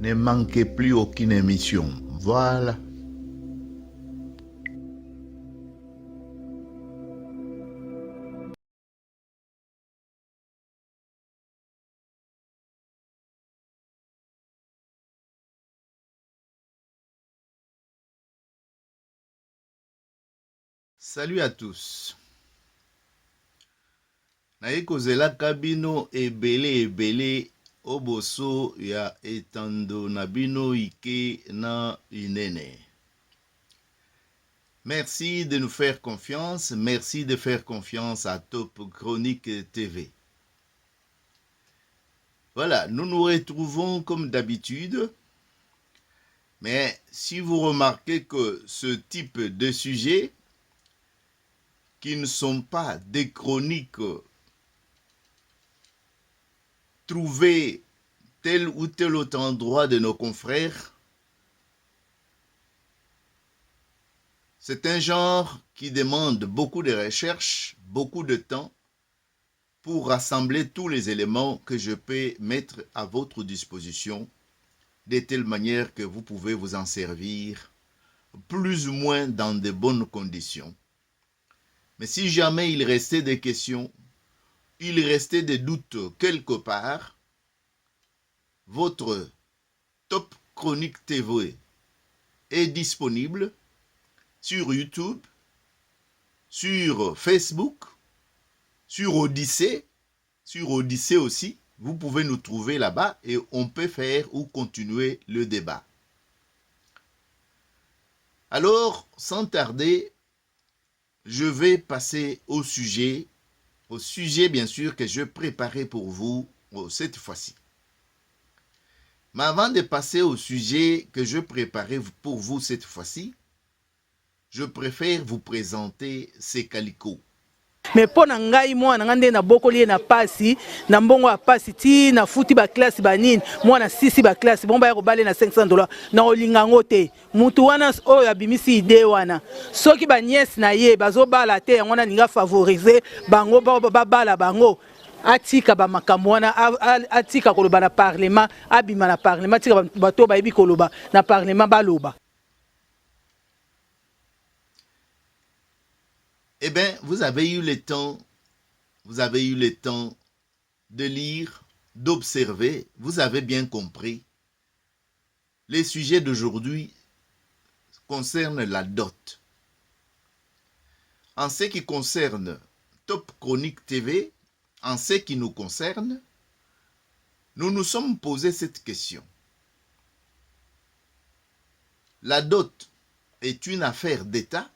Ne manquez plus aucune émission. Voilà. Salut à tous. Naye kozela kabino ebele oboso ya etando na bino ike na inene. Merci de nous faire confiance. Merci de faire confiance à Top Chronique TV. Voilà, nous nous retrouvons comme d'habitude. Mais si vous remarquez que ce type de sujets qui ne sont pas des chroniques trouvées tel ou tel autre endroit de nos confrères, c'est un genre qui demande beaucoup de recherche, beaucoup de temps pour rassembler tous les éléments que je peux mettre à votre disposition de telle manière que vous pouvez vous en servir plus ou moins dans de bonnes conditions. Mais si jamais il restait des questions, il restait des doutes quelque part, votre Top Chronique TV est disponible sur YouTube, sur Facebook, sur Odyssée aussi. Vous pouvez nous trouver là-bas et on peut faire ou continuer le débat. Alors, sans tarder, je vais passer au sujet bien sûr que je préparais pour vous cette fois-ci. Mais avant de passer au sujet que je préparais pour vous cette fois-ci, je préfère vous présenter ces calicots. Mais pour ngai moi nangande na bokoli na pasi na mbongo ya pasi ti na futi ba classe banine moi na sisi ba classe bon ba ya kobale na $500 na olingango te mutu wana oyo abimisi ide wana soki ba nièce na ye bazo bala te yango na ninga favoriser bango ba bala bango atika ba makambo wana atika koloba na parlement abima na parlement atika bato ba yebi koloba na parlement baloba. Eh bien, vous avez eu le temps de lire, d'observer, vous avez bien compris. Les sujets d'aujourd'hui concernent la dot. En ce qui concerne Top Chronique TV, en ce qui nous concerne, nous nous sommes posé cette question. La dot est une affaire d'État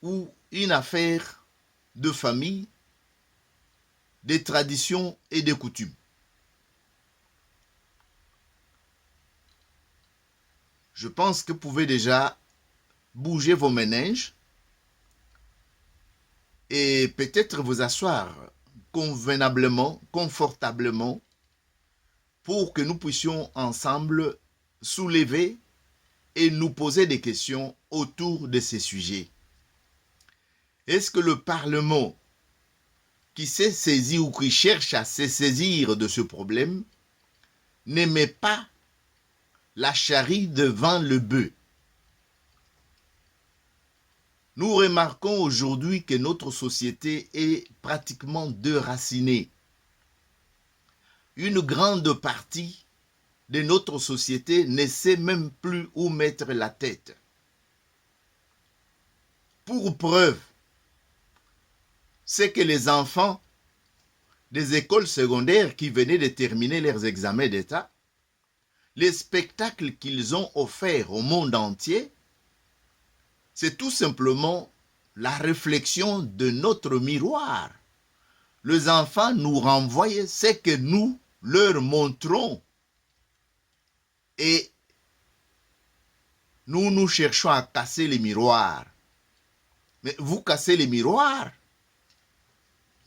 ou une affaire de famille, de traditions et de coutumes. Je pense que vous pouvez déjà bouger vos méninges et peut-être vous asseoir convenablement, confortablement, pour que nous puissions ensemble soulever et nous poser des questions autour de ces sujets. Est-ce que le Parlement qui s'est saisi ou qui cherche à se saisir de ce problème ne met pas la charrue devant le bœuf? Nous remarquons aujourd'hui que notre société est pratiquement déracinée. Une grande partie de notre société ne sait même plus où mettre la tête. Pour preuve, c'est que les enfants des écoles secondaires qui venaient de terminer leurs examens d'État, les spectacles qu'ils ont offerts au monde entier, c'est tout simplement la réflexion de notre miroir. Les enfants nous renvoient ce que nous leur montrons. Et nous cherchons à casser les miroirs. Mais vous cassez les miroirs,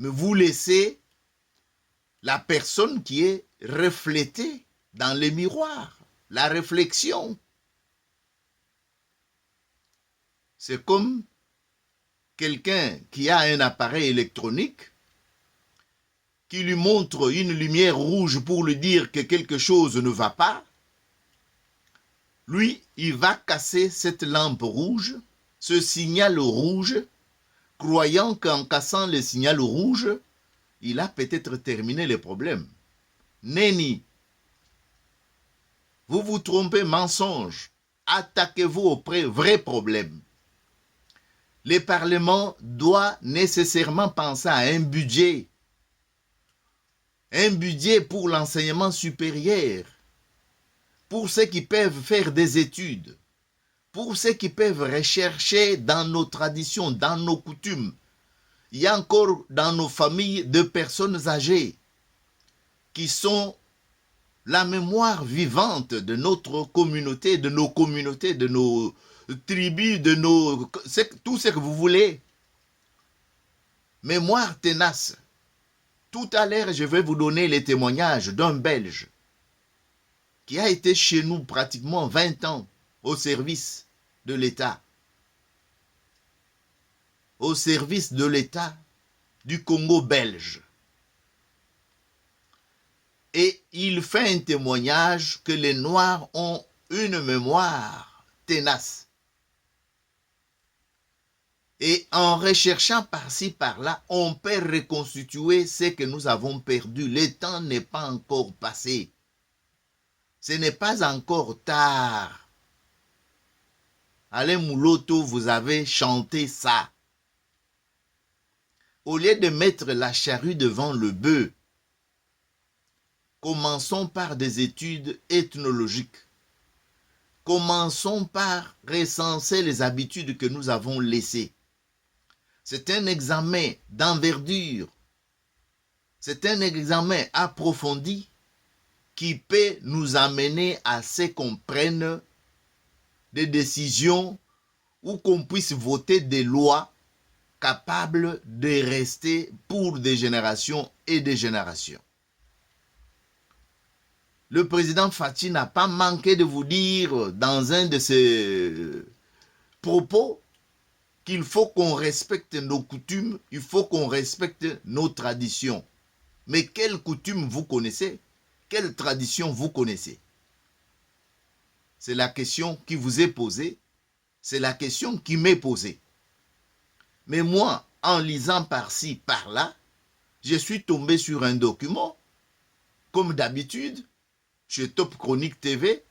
mais vous laissez la personne qui est reflétée dans les miroirs, la réflexion. C'est comme quelqu'un qui a un appareil électronique qui lui montre une lumière rouge pour lui dire que quelque chose ne va pas, Lui, il va casser cette lampe rouge, ce signal rouge, croyant qu'en cassant le signal rouge, il a peut-être terminé le problème. Nenni, vous vous trompez, mensonge. Attaquez-vous au vrai problème. Le Parlement doit nécessairement penser à un budget pour l'enseignement supérieur, pour ceux qui peuvent faire des études, pour ceux qui peuvent rechercher dans nos traditions, dans nos coutumes. Il y a encore dans nos familles de personnes âgées qui sont la mémoire vivante de notre communauté, de nos tribus, de tout ce que vous voulez. Mémoire tenace. Tout à l'heure, je vais vous donner les témoignages d'un Belge qui a été chez nous pratiquement 20 ans au service de l'État. Au service de l'État du Congo belge. Et il fait un témoignage que les Noirs ont une mémoire tenace. Et en recherchant par-ci, par-là, on peut reconstituer ce que nous avons perdu. Le temps n'est pas encore passé. Ce n'est pas encore tard. Alain Mouloto, vous avez chanté ça. Au lieu de mettre la charrue devant le bœuf, commençons par des études ethnologiques. Commençons par recenser les habitudes que nous avons laissées. C'est un examen d'envergure. C'est un examen approfondi qui peut nous amener à ce qu'on prenne des décisions ou qu'on puisse voter des lois capables de rester pour des générations et des générations. Le président Fathi n'a pas manqué de vous dire dans un de ses propos qu'il faut qu'on respecte nos coutumes, il faut qu'on respecte nos traditions. Mais quelles coutumes vous connaissez? Quelle tradition vous connaissez? C'est la question qui vous est posée, c'est la question qui m'est posée. Mais moi, en lisant par-ci, par-là, je suis tombé sur un document, comme d'habitude, chez Top Chronique TV,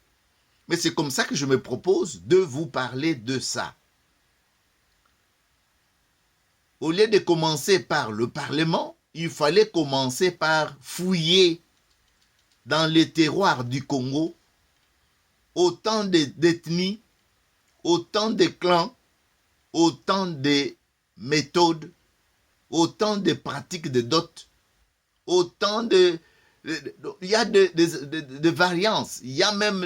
mais c'est comme ça que je me propose de vous parler de ça. Au lieu de commencer par le Parlement, il fallait commencer par fouiller dans les terroirs du Congo autant d'ethnies, autant de clans, autant de méthodes, autant de pratiques de dot, autant de... Il y a de variances, il y a même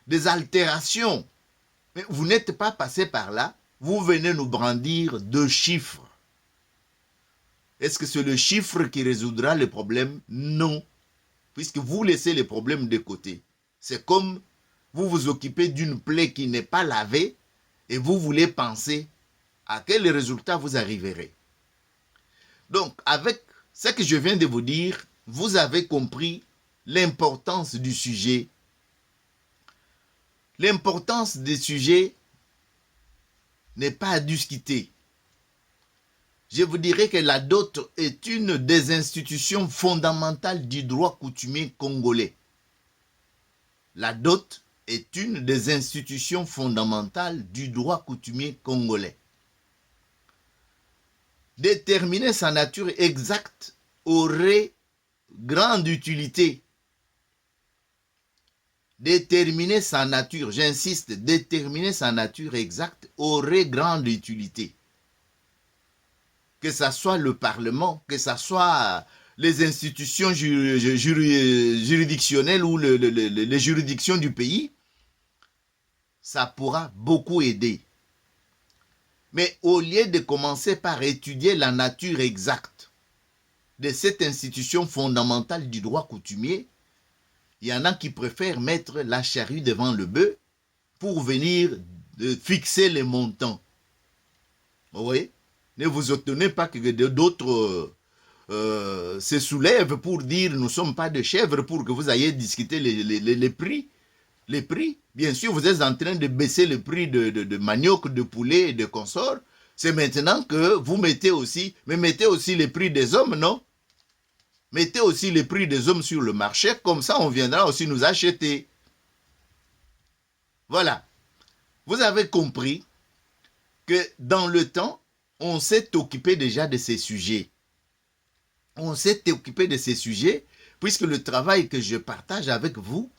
des altérations. Mais vous n'êtes pas passé par là, vous venez nous brandir 2 chiffres. Est-ce que c'est le chiffre qui résoudra le problème? Non. Puisque vous laissez les problèmes de côté. C'est comme vous vous occupez d'une plaie qui n'est pas lavée et vous voulez penser à quel résultat vous arriverez. Donc, avec ce que je viens de vous dire, vous avez compris l'importance du sujet. L'importance des sujets n'est pas à discuter. Je vous dirais que la dot est une des institutions fondamentales du droit coutumier congolais. La dot est une des institutions fondamentales du droit coutumier congolais. Déterminer sa nature exacte aurait grande utilité. Déterminer sa nature, j'insiste, déterminer sa nature exacte aurait grande utilité. Que ce soit le Parlement, que ce soit les institutions juridictionnelles ou les juridictions du pays, ça pourra beaucoup aider. Mais au lieu de commencer par étudier la nature exacte de cette institution fondamentale du droit coutumier, il y en a qui préfèrent mettre la charrue devant le bœuf pour venir fixer les montants. Vous voyez? Ne vous étonnez pas que d'autres se soulèvent pour dire nous ne sommes pas des chèvres pour que vous ayez discuté les prix. les prix. Bien sûr, vous êtes en train de baisser le prix de manioc, de poulet et de consorts. C'est maintenant que vous mettez aussi, mais mettez aussi les prix des hommes, non? Mettez aussi les prix des hommes sur le marché, comme ça on viendra aussi nous acheter. Voilà. Vous avez compris que dans le temps, on s'est occupé déjà de ces sujets. On s'est occupé de ces sujets, puisque le travail que je partage avec vous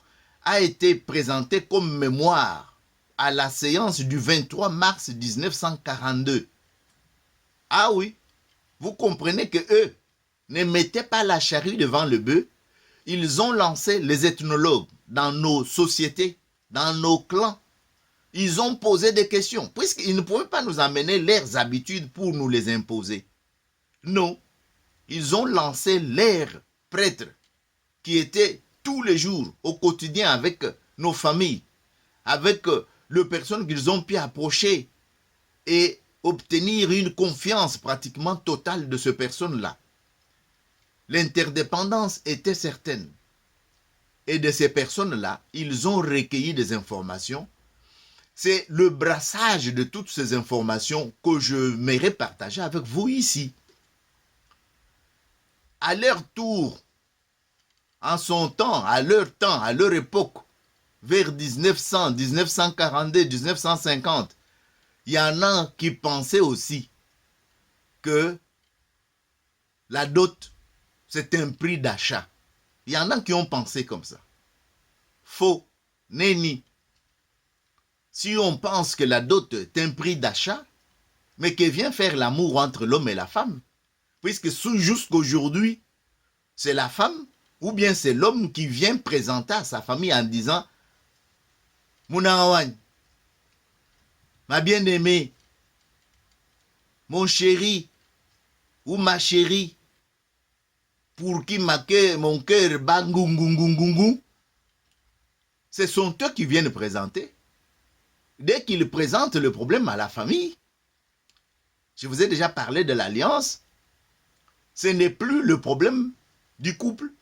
a été présenté comme mémoire à la séance du 23 mars 1942. Ah oui, vous comprenez que eux ne mettaient pas la charrue devant le bœuf. Ils ont lancé les ethnologues dans nos sociétés, dans nos clans. Ils ont posé des questions, puisqu'ils ne pouvaient pas nous amener leurs habitudes pour nous les imposer. Non, ils ont lancé leurs prêtres qui étaient tous les jours au quotidien avec nos familles, avec les personnes qu'ils ont pu approcher et obtenir une confiance pratiquement totale de ces personnes-là. L'interdépendance était certaine. Et de ces personnes-là, ils ont recueilli des informations. C'est le brassage de toutes ces informations que je m'aimerais partager avec vous ici. À leur tour, en son temps, à leur époque, vers 1900, 1942, 1950, il y en a qui pensaient aussi que la dot, c'est un prix d'achat. Il y en a qui ont pensé comme ça. Faux, nenni. Si on pense que la dot est un prix d'achat, mais que vient faire l'amour entre l'homme et la femme, puisque jusqu'aujourd'hui, c'est la femme ou bien c'est l'homme qui vient présenter à sa famille en disant « Mounawan, ma bien-aimée, mon chéri ou ma chérie, pour qui mon cœur bat gungungungungungu », ce sont eux qui viennent présenter. Dès qu'ils présentent le problème à la famille, je vous ai déjà parlé de l'alliance, ce n'est plus le problème du couple.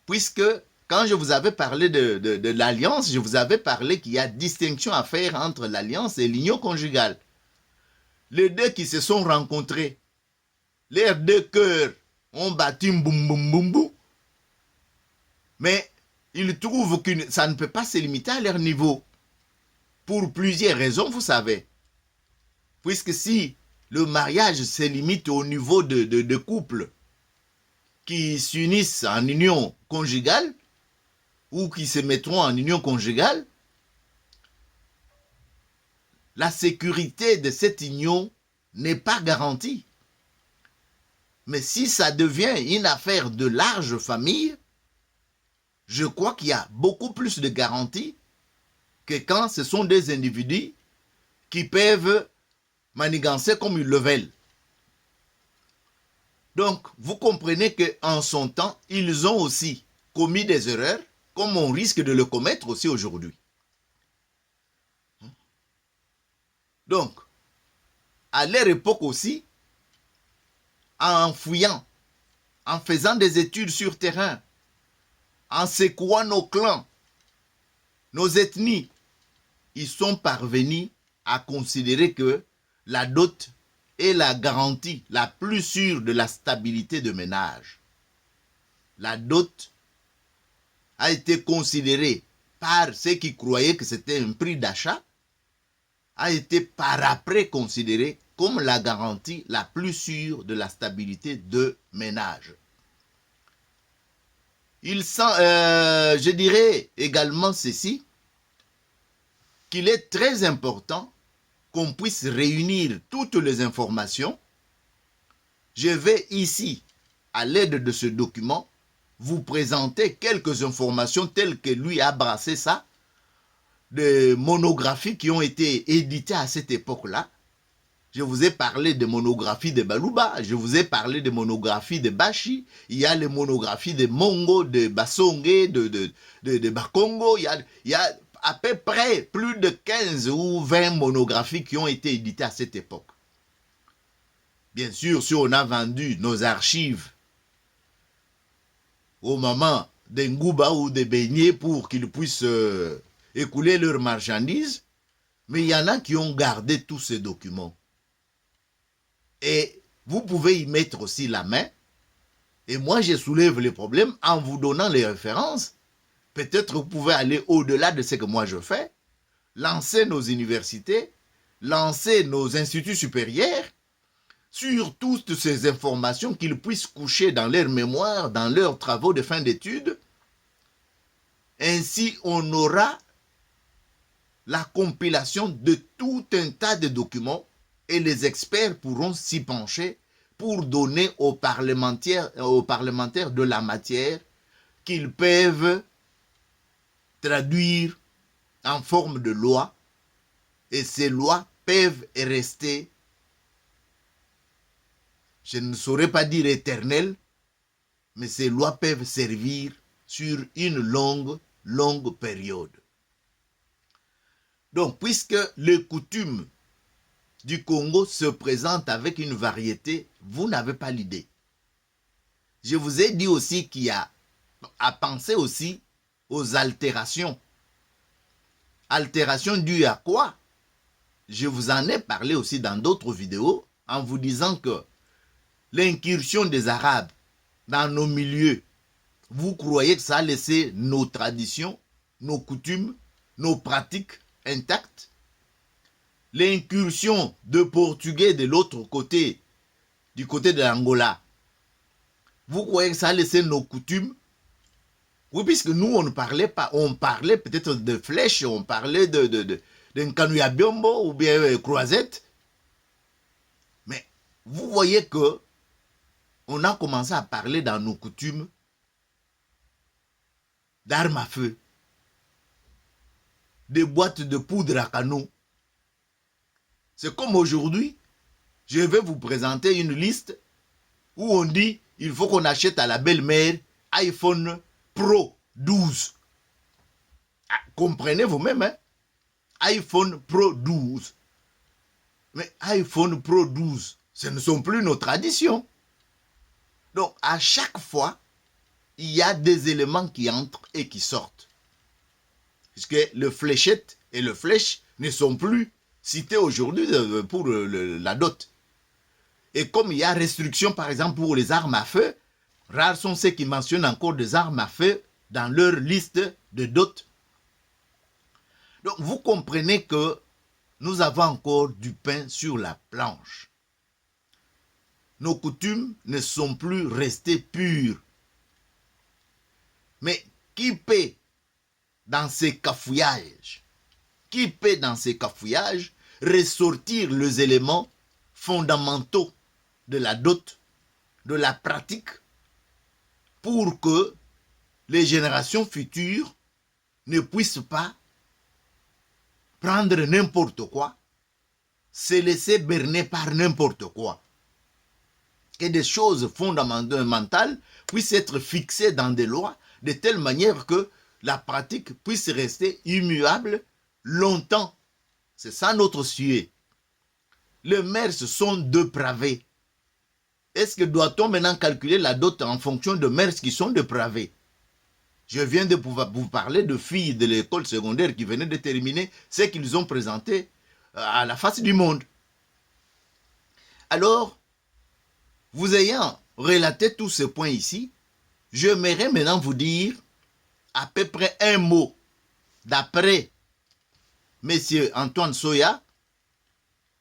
Puisque quand je vous avais parlé de l'alliance, je vous avais parlé qu'il y a distinction à faire entre l'alliance et l'union conjugale. Les deux qui se sont rencontrés, leurs deux cœurs ont battu boum boum boum boum. Mais ils trouvent que ça ne peut pas se limiter à leur niveau. Pour plusieurs raisons, vous savez. Puisque si le mariage se limite au niveau de couples qui s'unissent en union conjugale ou qui se mettront en union conjugale, la sécurité de cette union n'est pas garantie. Mais si ça devient une affaire de large famille, je crois qu'il y a beaucoup plus de garanties que quand ce sont des individus qui peuvent manigancer comme ils le veulent. Donc, vous comprenez qu'en son temps, ils ont aussi commis des erreurs, comme on risque de le commettre aussi aujourd'hui. Donc, à leur époque aussi, en fouillant, en faisant des études sur terrain, en secouant nos clans, nos ethnies, ils sont parvenus à considérer que la dot est la garantie la plus sûre de la stabilité de ménage. La dot a été considérée par ceux qui croyaient que c'était un prix d'achat, a été par après considérée comme la garantie la plus sûre de la stabilité de ménage. Je dirais également ceci, qu'il est très important qu'on puisse réunir toutes les informations. Je vais ici, à l'aide de ce document, vous présenter quelques informations telles que lui a brassé ça, de monographies qui ont été éditées à cette époque-là. Je vous ai parlé de monographies de Baluba, je vous ai parlé de monographies de Bashi, il y a les monographies de Mongo, de Basonge, de Bakongo, il y a à peu près plus de 15 ou 20 monographies qui ont été éditées à cette époque. Bien sûr, si on a vendu nos archives au moment des ngouba ou des beignets pour qu'ils puissent écouler leurs marchandises. Mais il y en a qui ont gardé tous ces documents. Et vous pouvez y mettre aussi la main. Et moi, je soulève les problèmes en vous donnant les références. Peut-être vous pouvez aller au-delà de ce que moi je fais. Lancer nos universités, lancer nos instituts supérieurs sur toutes ces informations qu'ils puissent coucher dans leur mémoire, dans leurs travaux de fin d'études. Ainsi, on aura la compilation de tout un tas de documents et les experts pourront s'y pencher pour donner aux parlementaires de la matière qu'ils peuvent traduire en forme de loi, et ces lois peuvent rester, je ne saurais pas dire éternelles, mais ces lois peuvent servir sur une longue période. Donc, puisque les coutumes du Congo se présentent avec une variété, vous n'avez pas l'idée. Je vous ai dit aussi qu'il y a à penser aussi aux altérations. Altérations dues à quoi? Je vous en ai parlé aussi dans d'autres vidéos en vous disant que l'incursion des Arabes dans nos milieux, vous croyez que ça a laissé nos traditions, nos coutumes, nos pratiques intactes? L'incursion de Portugais de l'autre côté, du côté de l'Angola, vous croyez que ça a laissé nos coutumes? Oui, puisque nous, on ne parlait pas, on parlait peut-être de flèches, on parlait de Nkanuya Biombo ou bien croisette. Mais vous voyez que on a commencé à parler dans nos coutumes d'armes à feu, des boîtes de poudre à canon. C'est comme aujourd'hui, je vais vous présenter une liste où on dit il faut qu'on achète à la belle-mère iPhone Pro 12. Ah, comprenez vous-même, hein? iPhone Pro 12. Mais iPhone Pro 12, ce ne sont plus nos traditions. Donc, à chaque fois, il y a des éléments qui entrent et qui sortent. Puisque le fléchette et le flèche ne sont plus cités aujourd'hui pour la dot. Et comme il y a restriction, par exemple, pour les armes à feu, rares sont ceux qui mentionnent encore des armes à feu dans leur liste de dot. Donc, vous comprenez que nous avons encore du pain sur la planche. Nos coutumes ne sont plus restées pures. Mais qui paie dans ces cafouillages? Qui peut dans ces cafouillages ressortir les éléments fondamentaux de la dot, de la pratique, pour que les générations futures ne puissent pas prendre n'importe quoi, se laisser berner par n'importe quoi. Que des choses fondamentales puissent être fixées dans des lois de telle manière que la pratique puisse rester immuable longtemps. C'est ça notre souhait. Les mœurs sont dépravées. Est-ce que doit-on maintenant calculer la dot en fonction de mœurs qui sont dépravées? Je viens de vous parler de filles de l'école secondaire qui venaient de terminer ce qu'ils ont présenté à la face du monde. Alors, vous ayant relaté tous ces points ici, j'aimerais maintenant vous dire à peu près un mot d'après M. Antoine Soya,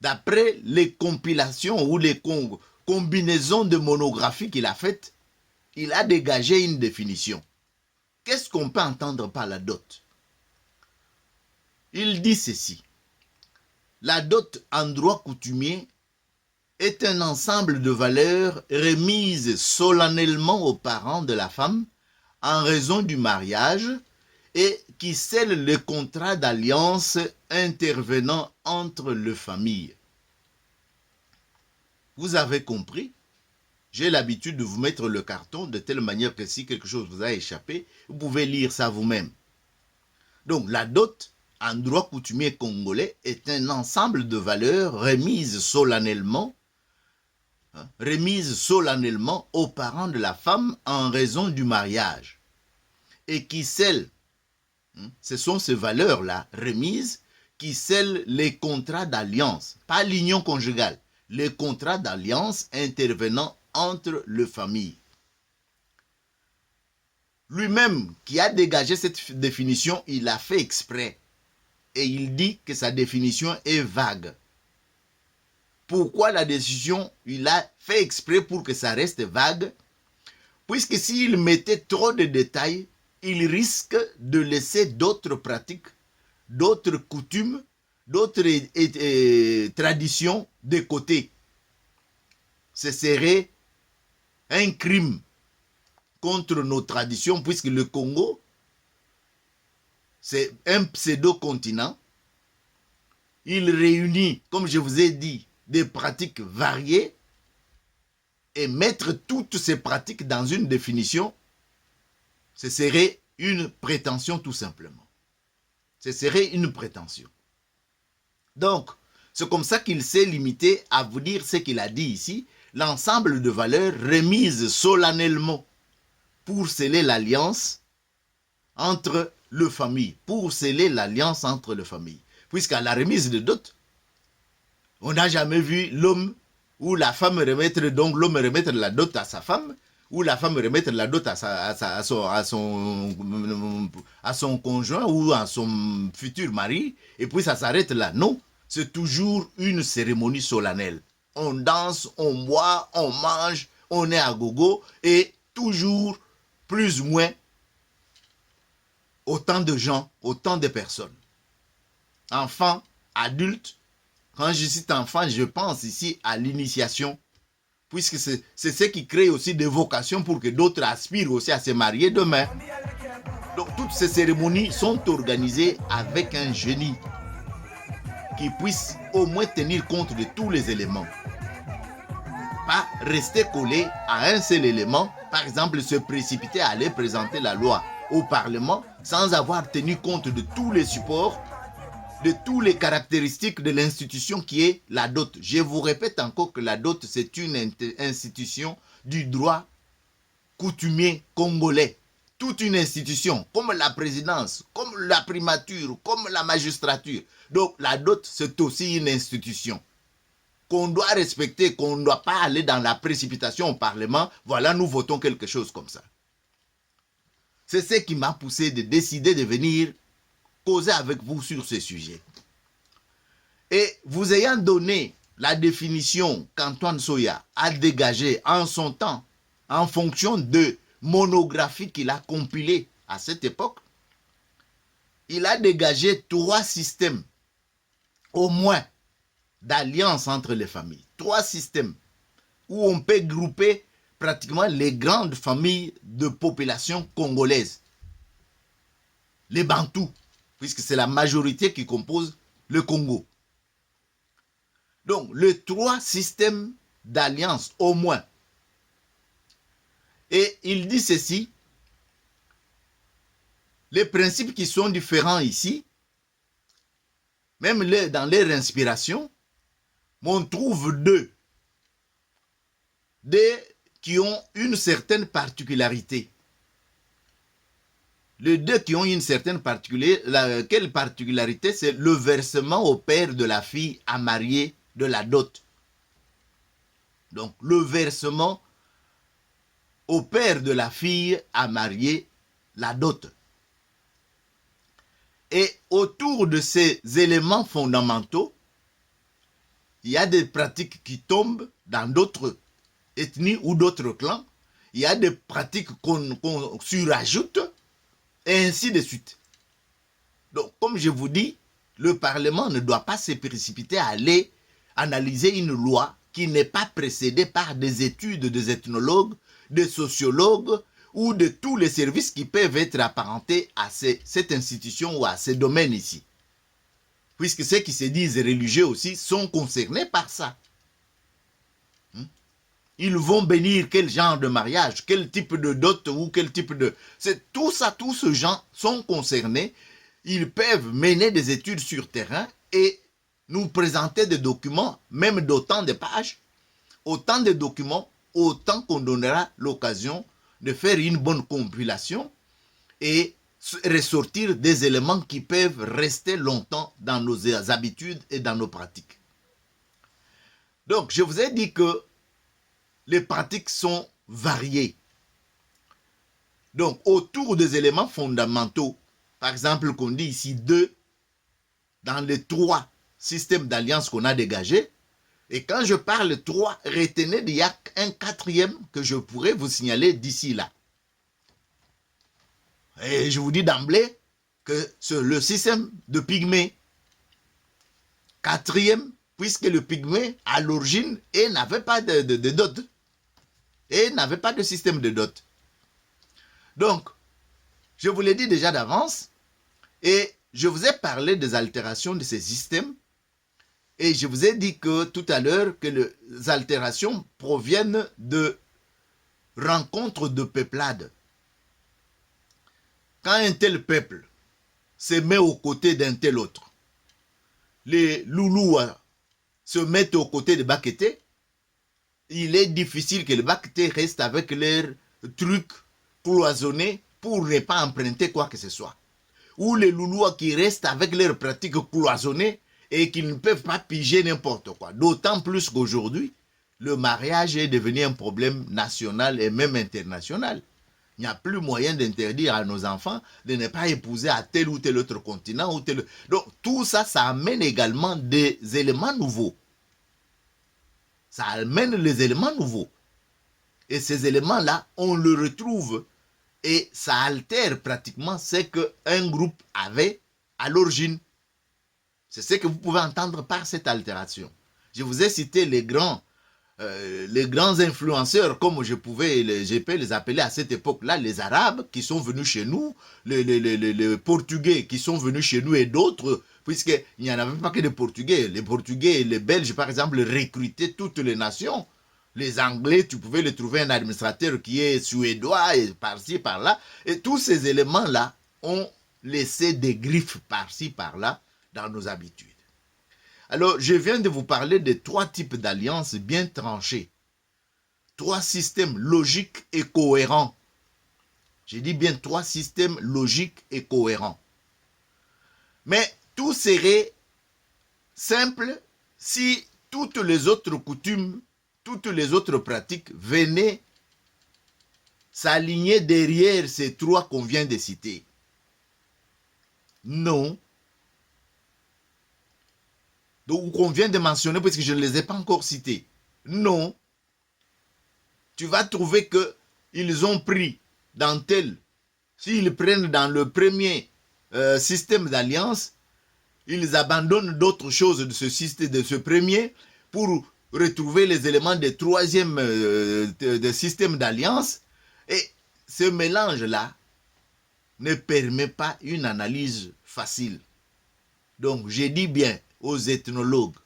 d'après les compilations ou les combinaisons de monographies qu'il a faites, il a dégagé une définition. Qu'est-ce qu'on peut entendre par la dot? Il dit ceci. La dot en droit coutumier est un ensemble de valeurs remises solennellement aux parents de la femme en raison du mariage et qui scelle le contrat d'alliance intervenant entre les familles. Vous avez compris? J'ai l'habitude de vous mettre le carton de telle manière que si quelque chose vous a échappé, vous pouvez lire ça vous-même. Donc la dot, en droit coutumier congolais, est un ensemble de valeurs remises solennellement aux parents de la femme en raison du mariage. et qui scellent, ce sont ces valeurs-là remises qui scellent les contrats d'alliance, pas l'union conjugale, les contrats d'alliance intervenant entre les familles. Lui-même qui a dégagé cette définition, il a fait exprès et il dit que sa définition est vague. Pourquoi la décision, il a fait exprès pour que ça reste vague? Puisque s'il mettait trop de détails, il risque de laisser d'autres pratiques, d'autres coutumes, d'autres traditions de côté. Ce serait un crime contre nos traditions, puisque le Congo, c'est un pseudo-continent. Il réunit, comme je vous ai dit, des pratiques variées, et mettre toutes ces pratiques dans une définition, ce serait une prétention tout simplement. Ce serait une prétention. Donc, c'est comme ça qu'il s'est limité à vous dire ce qu'il a dit ici, l'ensemble de valeurs remises solennellement pour sceller l'alliance entre les familles, pour sceller l'alliance entre les familles. Puisqu'à la remise de dot, on n'a jamais vu l'homme ou la femme remettre, donc l'homme remettre la dot à sa femme, ou la femme remettre la dot à son conjoint ou à son futur mari, et puis ça s'arrête là. Non, c'est toujours une cérémonie solennelle. On danse, on boit, on mange, on est à gogo, et toujours plus ou moins autant de gens, autant de personnes. Enfants, adultes. Quand je cite enfant, je pense ici à l'initiation, puisque c'est ce qui crée aussi des vocations pour que d'autres aspirent aussi à se marier demain. Donc toutes ces cérémonies sont organisées avec un génie qui puisse au moins tenir compte de tous les éléments. Pas rester collé à un seul élément, par exemple se précipiter à aller présenter la loi au Parlement sans avoir tenu compte de tous les supports, de toutes les caractéristiques de l'institution qui est la dot. Je vous répète encore que la dot, c'est une institution du droit coutumier congolais. Toute une institution, comme la présidence, comme la primature, comme la magistrature. Donc la dot, c'est aussi une institution qu'on doit respecter, qu'on ne doit pas aller dans la précipitation au Parlement. Voilà, nous votons quelque chose comme ça. C'est ce qui m'a poussé de décider de venir causer avec vous sur ce sujet. Et vous ayant donné la définition qu'Antoine Soya a dégagée en son temps, en fonction de monographies qu'il a compilées à cette époque, il a dégagé 3 systèmes, au moins, d'alliance entre les familles. 3 systèmes où on peut grouper pratiquement les grandes familles de population congolaise. Les Bantous, puisque c'est la majorité qui compose le Congo. Donc, les 3 systèmes d'alliance, au moins. Et il dit ceci, les principes qui sont différents ici, même dans leur inspiration, on trouve 2 qui ont une certaine particularité. Les 2 qui ont une certaine particularité, quelle particularité? C'est le versement au père de la fille à marier de la dot. Donc, le versement au père de la fille à marier la dot. Et autour de ces éléments fondamentaux, il y a des pratiques qui tombent dans d'autres ethnies ou d'autres clans. Il y a des pratiques qu'on surajoute, et ainsi de suite. Donc, comme je vous dis, le Parlement ne doit pas se précipiter à aller analyser une loi qui n'est pas précédée par des études des ethnologues, des sociologues ou de tous les services qui peuvent être apparentés à cette institution ou à ce domaine ici. Puisque ceux qui se disent religieux aussi sont concernés par ça. Ils vont bénir quel genre de mariage, quel type de dot ou quel type de... C'est tout ça, tous ces gens sont concernés. Ils peuvent mener des études sur terrain et nous présenter des documents, même d'autant de pages, autant de documents, autant qu'on donnera l'occasion de faire une bonne compilation et ressortir des éléments qui peuvent rester longtemps dans nos habitudes et dans nos pratiques. Donc, je vous ai dit que les pratiques sont variées. Donc, autour des éléments fondamentaux, par exemple, qu'on dit ici 2, dans les 3 systèmes d'alliance qu'on a dégagés, et quand je parle 3, retenez qu'il y a un 4e que je pourrais vous signaler d'ici là. Et je vous dis d'emblée que c'est le système de pygmée. 4e, puisque le pygmée, à l'origine, n'avait pas de dot. Et n'avait pas de système de dot. Donc, je vous l'ai dit déjà d'avance, et je vous ai parlé des altérations de ces systèmes, et je vous ai dit que tout à l'heure que les altérations proviennent de rencontres de peuplades. Quand un tel peuple se met aux côtés d'un tel autre, les Loulous se mettent aux côtés de Bakété, il est difficile que les Bakété restent avec leurs trucs cloisonnés pour ne pas emprunter quoi que ce soit. Ou les Loulous qui restent avec leurs pratiques cloisonnées et qui ne peuvent pas piger n'importe quoi. D'autant plus qu'aujourd'hui, le mariage est devenu un problème national et même international. Il n'y a plus moyen d'interdire à nos enfants de ne pas épouser à tel ou tel autre continent. Donc tout ça, ça amène également des éléments nouveaux. Ça amène les éléments nouveaux. Et ces éléments-là, on le retrouve et ça altère pratiquement ce qu'un groupe avait à l'origine. C'est ce que vous pouvez entendre par cette altération. Je vous ai cité les grands influenceurs, comme je peux les appeler à cette époque-là, les Arabes qui sont venus chez nous, les Portugais qui sont venus chez nous et d'autres, puisqu'il n'y en avait pas que des Portugais. Les Portugais et les Belges, par exemple, recrutaient toutes les nations. Les Anglais, tu pouvais les trouver un administrateur qui est suédois et par-ci, par-là. Et tous ces éléments-là ont laissé des griffes par-ci, par-là dans nos habitudes. Alors, je viens de vous parler de 3 types d'alliances bien tranchées. 3 systèmes logiques et cohérents. J'ai dit bien 3 systèmes logiques et cohérents. Mais tout serait simple si toutes les autres coutumes, toutes les autres pratiques venaient s'aligner derrière ces 3 qu'on vient de citer. Non. Donc, qu'on vient de mentionner, parce que je ne les ai pas encore cités. Non. Tu vas trouver qu'ils ont pris dans tel, s'ils prennent dans le premier système d'alliance, ils abandonnent d'autres choses de ce système, de ce premier, pour retrouver les éléments du troisième système d'alliance. Et ce mélange-là ne permet pas une analyse facile. Donc, j'ai dit bien aux ethnologues,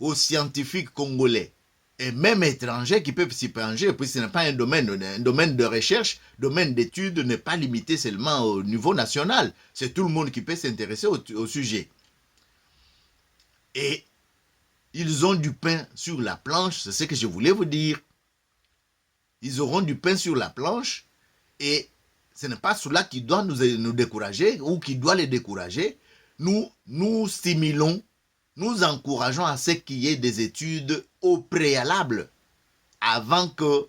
aux scientifiques congolais et même étrangers qui peuvent s'y plonger, puisque ce n'est pas un domaine de recherche, domaine d'étude n'est pas limité seulement au niveau national. C'est tout le monde qui peut s'intéresser au sujet. Et ils ont du pain sur la planche, c'est ce que je voulais vous dire. Ils auront du pain sur la planche et ce n'est pas cela qui doit nous décourager ou qui doit les décourager. Nous stimulons, nous encourageons à ce qu'il y ait des études au préalable avant que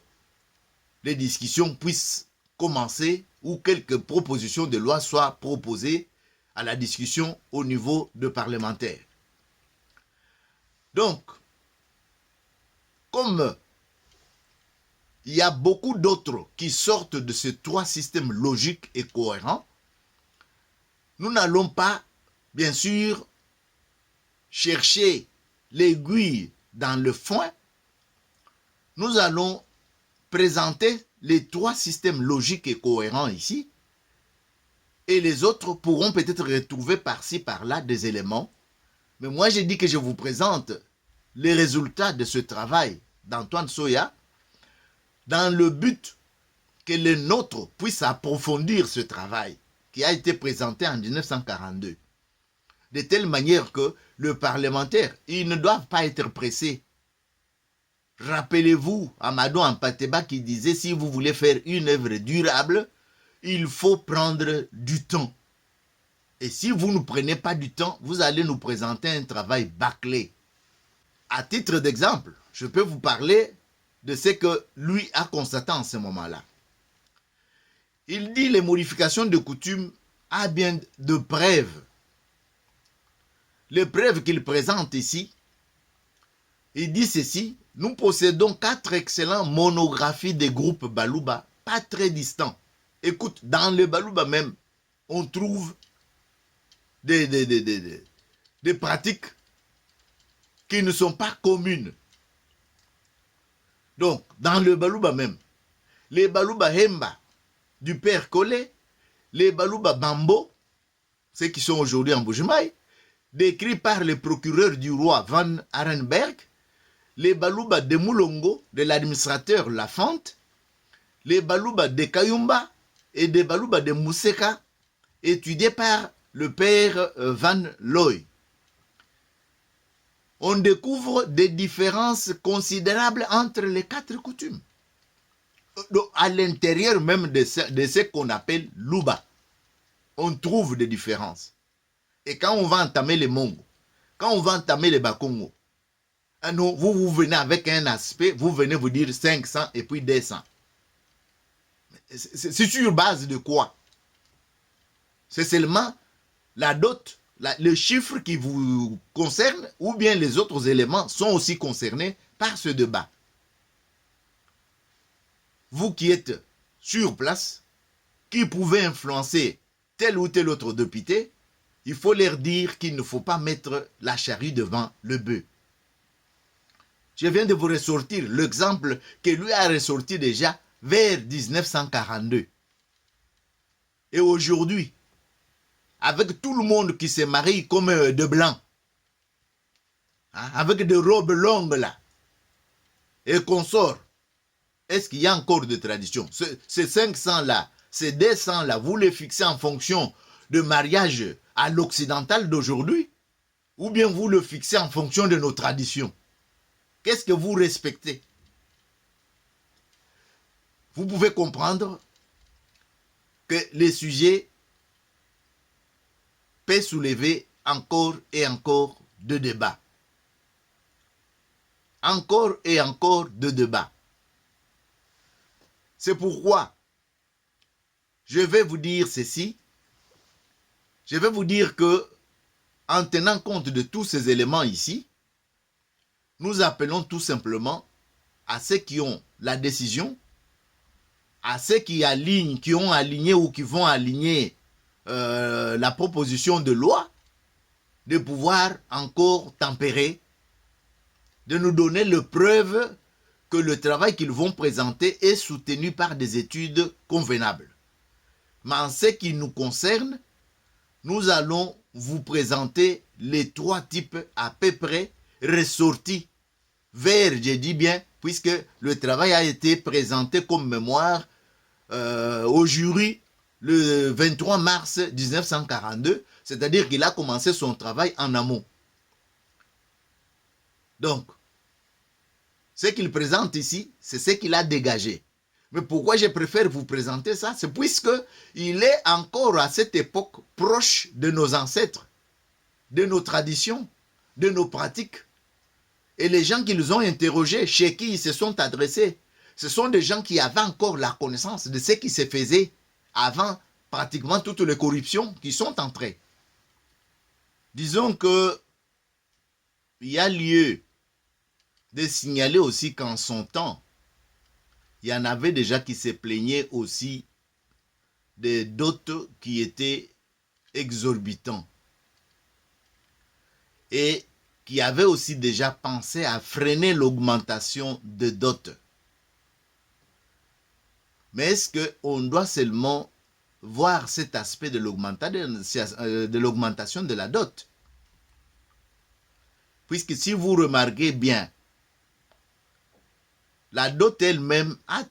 les discussions puissent commencer ou quelques propositions de loi soient proposées à la discussion au niveau de parlementaires. Donc, comme il y a beaucoup d'autres qui sortent de ces 3 systèmes logiques et cohérents, nous n'allons pas, bien sûr, chercher l'aiguille dans le foin. Nous allons présenter les 3 systèmes logiques et cohérents ici, et les autres pourront peut-être retrouver par-ci, par-là des éléments. Mais moi, j'ai dit que je vous présente les résultats de ce travail d'Antoine Soya dans le but que les nôtres puissent approfondir ce travail qui a été présenté en 1942. De telle manière que le parlementaire, ils ne doivent pas être pressés. Rappelez-vous Amadou Ampateba qui disait, si vous voulez faire une œuvre durable, il faut prendre du temps. Et si vous ne prenez pas du temps, vous allez nous présenter un travail bâclé. À titre d'exemple, je peux vous parler de ce que lui a constaté en ce moment-là. Il dit les modifications de coutumes a bien de preuves. Les preuves qu'il présente ici, il dit ceci: nous possédons 4 excellentes monographies des groupes Baluba, pas très distants. Écoute, dans le Baluba même, on trouve des pratiques qui ne sont pas communes. Donc, dans le Baluba même, les Baluba Hemba du père Collet, les Baluba Bambo, ceux qui sont aujourd'hui en Bujimaï, décrits par le procureur du roi Van Arenberg, les Baluba de Moulongo, de l'administrateur Lafante, les Baluba de Kayumba et les Baluba de Mousseka, étudiés par le père Van Looy. On découvre des différences considérables entre les 4 coutumes. À l'intérieur même de ce qu'on appelle Luba, on trouve des différences. Et quand on va entamer les Mongo, quand on va entamer les Bakongo, vous venez avec un aspect, vous venez vous dire 500 et puis 200. C'est sur base de quoi? C'est seulement la dot, le chiffre qui vous concerne, ou bien les autres éléments sont aussi concernés par ce débat. Vous qui êtes sur place, qui pouvez influencer tel ou tel autre député, il faut leur dire qu'il ne faut pas mettre la charrue devant le bœuf. Je viens de vous ressortir l'exemple que lui a ressorti déjà vers 1942. Et aujourd'hui, avec tout le monde qui se marie comme de blanc, hein, avec des robes longues là, et qu'on sort, est-ce qu'il y a encore de tradition? Ces 500 là, ces 200 là, vous les fixez en fonction de mariage à l'occidental d'aujourd'hui, ou bien vous le fixez en fonction de nos traditions? Qu'est-ce que vous respectez? Vous pouvez comprendre que les sujets peuvent soulever encore et encore de débats. Encore et encore de débats. C'est pourquoi je vais vous dire ceci. Je vais vous dire que, en tenant compte de tous ces éléments ici, nous appelons tout simplement à ceux qui ont la décision, à ceux qui alignent, qui ont aligné ou qui vont aligner la proposition de loi, de pouvoir encore tempérer, de nous donner les preuves que le travail qu'ils vont présenter est soutenu par des études convenables. Mais en ce qui nous concerne, nous allons vous présenter les 3 types à peu près ressortis vers, je dis bien, puisque le travail a été présenté comme mémoire au jury le 23 mars 1942, c'est-à-dire qu'il a commencé son travail en amont. Donc, ce qu'il présente ici, c'est ce qu'il a dégagé. Mais pourquoi je préfère vous présenter ça? C'est puisqu'il est encore à cette époque proche de nos ancêtres, de nos traditions, de nos pratiques. Et les gens qu'ils ont interrogés, chez qui ils se sont adressés, ce sont des gens qui avaient encore la connaissance de ce qui se faisait avant pratiquement toutes les corruptions qui sont entrées. Disons que il y a lieu de signaler aussi qu'en son temps, il y en avait déjà qui se plaignaient aussi des dots qui étaient exorbitants et qui avaient aussi déjà pensé à freiner l'augmentation de dots. Mais est-ce qu'on doit seulement voir cet aspect de l'augmentation de la dot? Puisque si vous remarquez bien, la dot elle-même a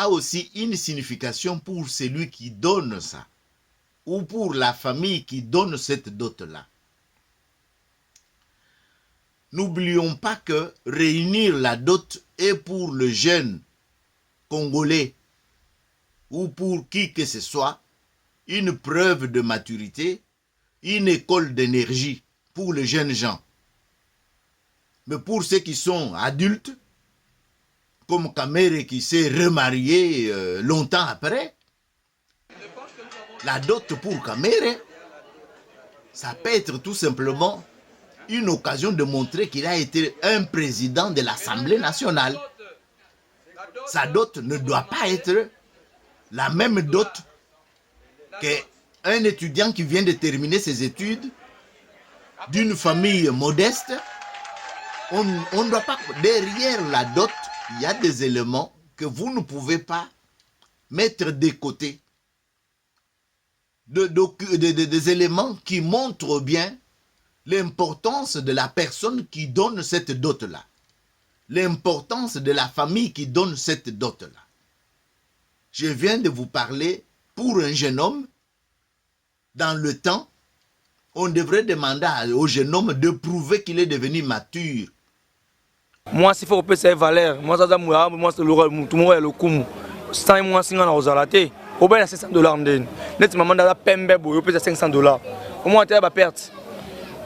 aussi une signification pour celui qui donne ça, ou pour la famille qui donne cette dot-là. N'oublions pas que réunir la dot est pour le jeune Congolais ou pour qui que ce soit une preuve de maturité, une école d'énergie pour les jeunes gens. Mais pour ceux qui sont adultes, comme Kamere qui s'est remarié longtemps après, la dot pour Kamere, ça peut être tout simplement une occasion de montrer qu'il a été un président de l'Assemblée nationale. Sa dot ne doit pas être la même dot qu'un étudiant qui vient de terminer ses études d'une famille modeste. On ne doit pas... Derrière la dot, il y a des éléments que vous ne pouvez pas mettre de côté. Des éléments qui montrent bien l'importance de la personne qui donne cette dot-là. L'importance de la famille qui donne cette dot-là. Je viens de vous parler pour un jeune homme. Dans le temps, on devrait demander au jeune homme de prouver qu'il est devenu mature. Moi, s'il faut payer ces valeurs, moi, ça moi, c'est le coup. Sans moi, c'est un ozalate. Au moins, $500. Net maman dans la pembe, vous payez $500. Au moins, tu as perte.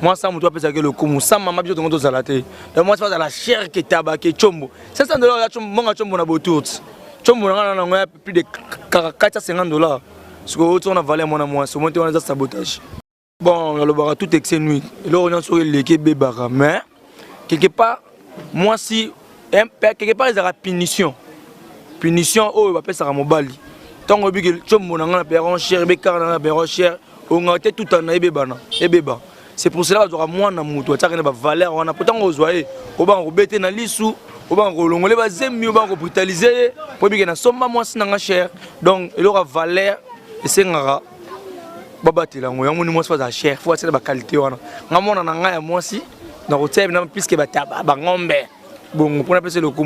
Moi, ça, je paye le coup. Sans maman, je suis ozalate. Donc, moi, c'est la chair qui est tabac, chombo. $500, mon chombo na botout. Chombo na plus de $450. Ce que on a valé mon amour, c'est monté on a sabotage. Bon, le bar tout excès nuit. Et là, on a sur les bébara. Mais, quelque part, moi, si, quelque part, il y a la punition. Punition, oh, il va faire ça à mon bali. Tant que le chombo na la péron cher, bécar na la péron cher, on a été tout en ebébana. C'est pour cela que moi, na moutou, tu as une valeur, on a pourtant osé, on va rebêter na lissou, on va rolongoler, on va zémi, on va brutaliser, pour bien que na somma moi, c'est na cher. Donc, il aura valeur, et c'est un babati là, moi, moi, c'est pas cher, faut c'est la qualité, on a mon en moi aussi, dans le thème, puisque ngombe, bon, pour appeler le coup,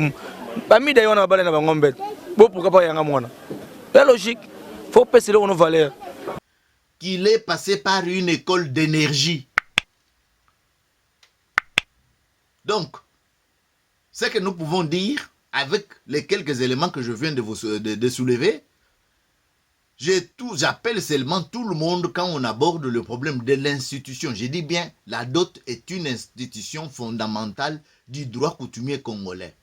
pas mis d'ailleurs, on a balé na ngombe, bon, pourquoi pas y a un moine. La logique, faut passer le nos valeurs. Qu'il est passé par une école d'énergie. Donc, ce que nous pouvons dire, avec les quelques éléments que je viens de soulever, j'appelle seulement tout le monde quand on aborde le problème de l'institution. Je dis bien, la dot est une institution fondamentale du droit coutumier congolais.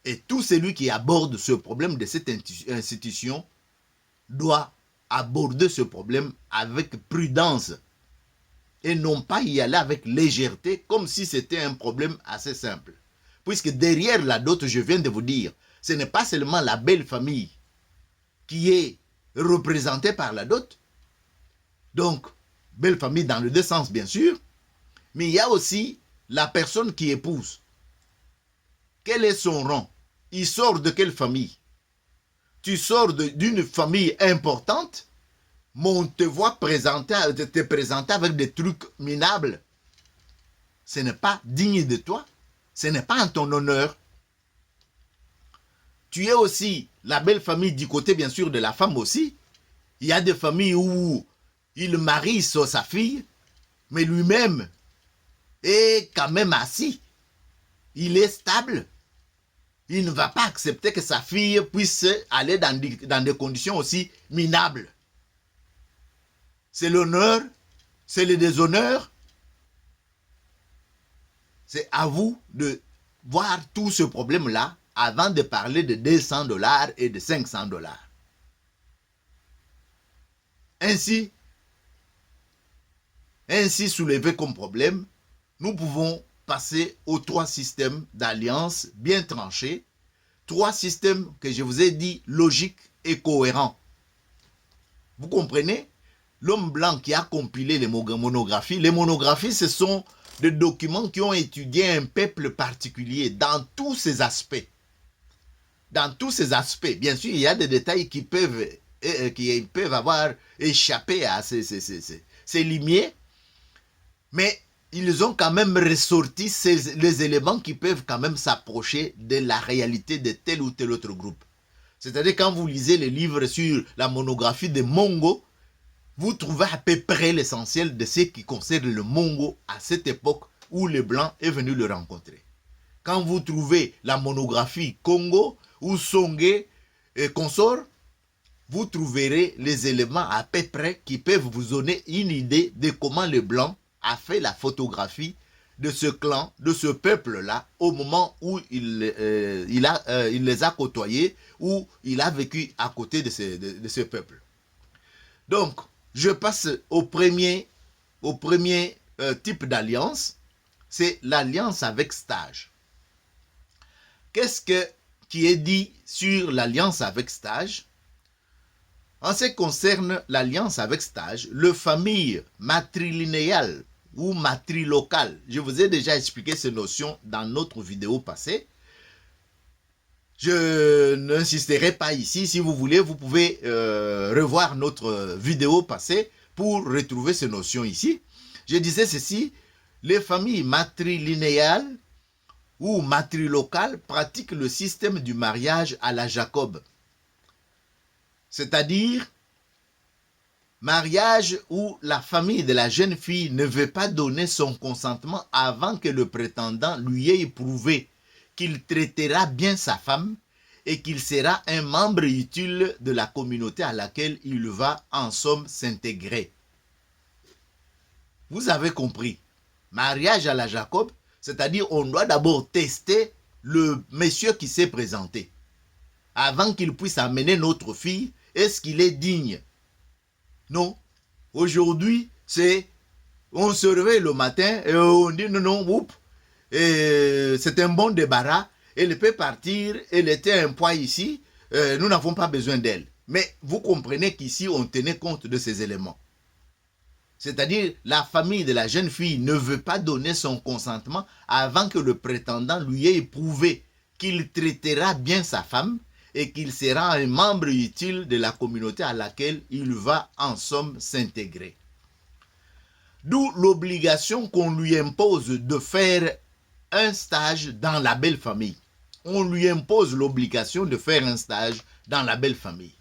Et tout celui qui aborde ce problème de cette institution doit aborder ce problème avec prudence et non pas y aller avec légèreté comme si c'était un problème assez simple. Puisque derrière la dot, je viens de vous dire, ce n'est pas seulement la belle famille qui est représentée par la dot, donc belle famille dans le deux sens bien sûr, mais il y a aussi la personne qui épouse. Quel est son rang? Il sort de quelle famille? Tu sors d'une famille importante, mais on te voit te présenter avec des trucs minables. Ce n'est pas digne de toi. Ce n'est pas en ton honneur. Tu es aussi la belle famille du côté, bien sûr, de la femme aussi. Il y a des familles où il marie sa fille, mais lui-même est quand même assis. Il est stable. Il ne va pas accepter que sa fille puisse aller dans des conditions aussi minables. C'est l'honneur, c'est le déshonneur. C'est à vous de voir tout ce problème-là avant de parler de $200 et de $500. Ainsi soulevé comme problème, nous pouvons passer aux 3 systèmes d'alliance bien tranchés. 3 systèmes que je vous ai dit logiques et cohérents. Vous comprenez? L'homme blanc qui a compilé les monographies. Les monographies, ce sont des documents qui ont étudié un peuple particulier dans tous ses aspects. Dans tous ses aspects. Bien sûr, il y a des détails qui peuvent avoir échappé à ces limiers. Mais ils ont quand même ressorti les éléments qui peuvent quand même s'approcher de la réalité de tel ou tel autre groupe. C'est-à-dire quand vous lisez les livres sur la monographie de Mongo, vous trouvez à peu près l'essentiel de ce qui concerne le Mongo à cette époque où le Blanc est venu le rencontrer. Quand vous trouvez la monographie Congo ou Songé et consort, vous trouverez les éléments à peu près qui peuvent vous donner une idée de comment le blanc a fait la photographie de ce clan, de ce peuple-là, au moment où il les a côtoyés, où il a vécu à côté de ce peuple. Donc, je passe au premier type d'alliance, c'est l'alliance avec stage. Qu'est-ce qui est dit sur l'alliance avec stage? En ce qui concerne l'alliance avec stage, le famille matrilinéale ou matrilocale, je vous ai déjà expliqué ces notions dans notre vidéo passée. Je n'insisterai pas ici. Si vous voulez, vous pouvez revoir notre vidéo passée pour retrouver ces notions ici. Je disais ceci, les familles matrilinéales ou matrilocales pratiquent le système du mariage à la Jacob. C'est-à-dire, mariage où la famille de la jeune fille ne veut pas donner son consentement avant que le prétendant lui ait prouvé qu'il traitera bien sa femme et qu'il sera un membre utile de la communauté à laquelle il va en somme s'intégrer. Vous avez compris. Mariage à la Jacob, c'est-à-dire on doit d'abord tester le monsieur qui s'est présenté. Avant qu'il puisse amener notre fille, est-ce qu'il est digne? Non. Aujourd'hui, on se réveille le matin et on dit non, oups, c'est un bon débarras, elle peut partir, elle était un poids ici, nous n'avons pas besoin d'elle. Mais vous comprenez qu'ici, on tenait compte de ces éléments. C'est-à-dire, la famille de la jeune fille ne veut pas donner son consentement avant que le prétendant lui ait prouvé qu'il traitera bien sa femme et qu'il sera un membre utile de la communauté à laquelle il va en somme s'intégrer. D'où l'obligation qu'on lui impose de faire un stage dans la belle famille. On lui impose l'obligation de faire un stage dans la belle famille.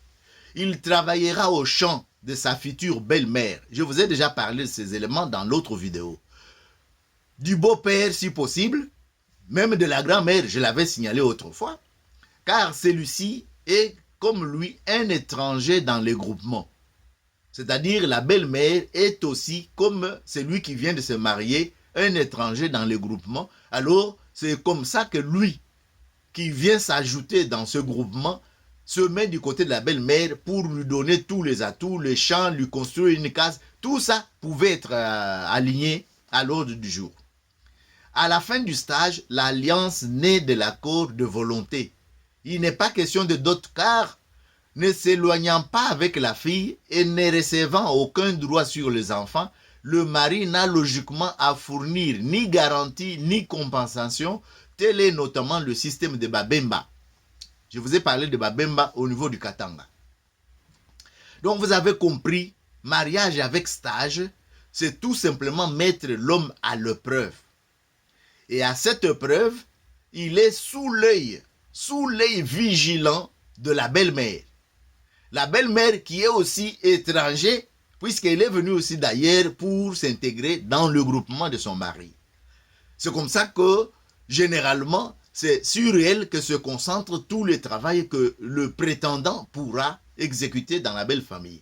Il travaillera au champ de sa future belle-mère. Je vous ai déjà parlé de ces éléments dans l'autre vidéo. Du beau-père si possible, même de la grand-mère, je l'avais signalé autrefois, car celui-ci est comme lui un étranger dans les groupements. C'est-à-dire la belle-mère est aussi comme celui qui vient de se marier, un étranger dans les groupements. Alors c'est comme ça que lui, qui vient s'ajouter dans ce groupement, se met du côté de la belle-mère pour lui donner tous les atouts, les champs, lui construire une case. Tout ça pouvait être aligné à l'ordre du jour. À la fin du stage, l'alliance naît de l'accord de volonté. Il n'est pas question de dot car, ne s'éloignant pas avec la fille et ne recevant aucun droit sur les enfants, le mari n'a logiquement à fournir ni garantie ni compensation. Tel est notamment le système de Babemba. Je vous ai parlé de Babemba au niveau du Katanga. Donc vous avez compris, mariage avec stage, c'est tout simplement mettre l'homme à l'épreuve. Et à cette épreuve, il est sous l'œil vigilant de la belle-mère. La belle-mère qui est aussi étrangère, puisqu'elle est venue aussi d'ailleurs pour s'intégrer dans le groupement de son mari. C'est comme ça que, généralement, c'est sur elle que se concentre tout le travail que le prétendant pourra exécuter dans la belle famille.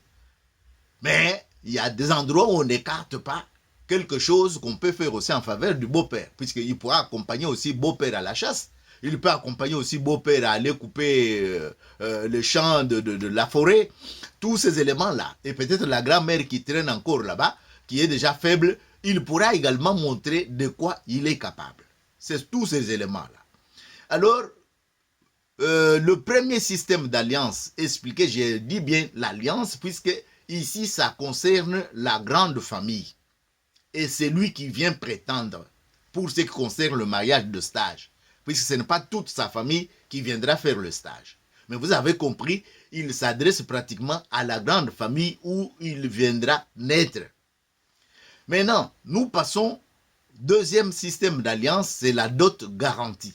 Mais il y a des endroits où on n'écarte pas quelque chose qu'on peut faire aussi en faveur du beau-père, puisqu'il pourra accompagner aussi beau-père à la chasse. Il peut accompagner aussi beau-père à aller couper les champs de la forêt. Tous ces éléments-là, et peut-être la grand-mère qui traîne encore là-bas, qui est déjà faible, il pourra également montrer de quoi il est capable. C'est tous ces éléments-là. Alors, le premier système d'alliance expliqué, j'ai dit bien l'alliance, puisque ici, ça concerne la grande famille. Et c'est lui qui vient prétendre pour ce qui concerne le mariage de stage, puisque ce n'est pas toute sa famille qui viendra faire le stage. Mais vous avez compris, il s'adresse pratiquement à la grande famille où il viendra naître. Maintenant, nous passons au deuxième système d'alliance, c'est la dot garantie.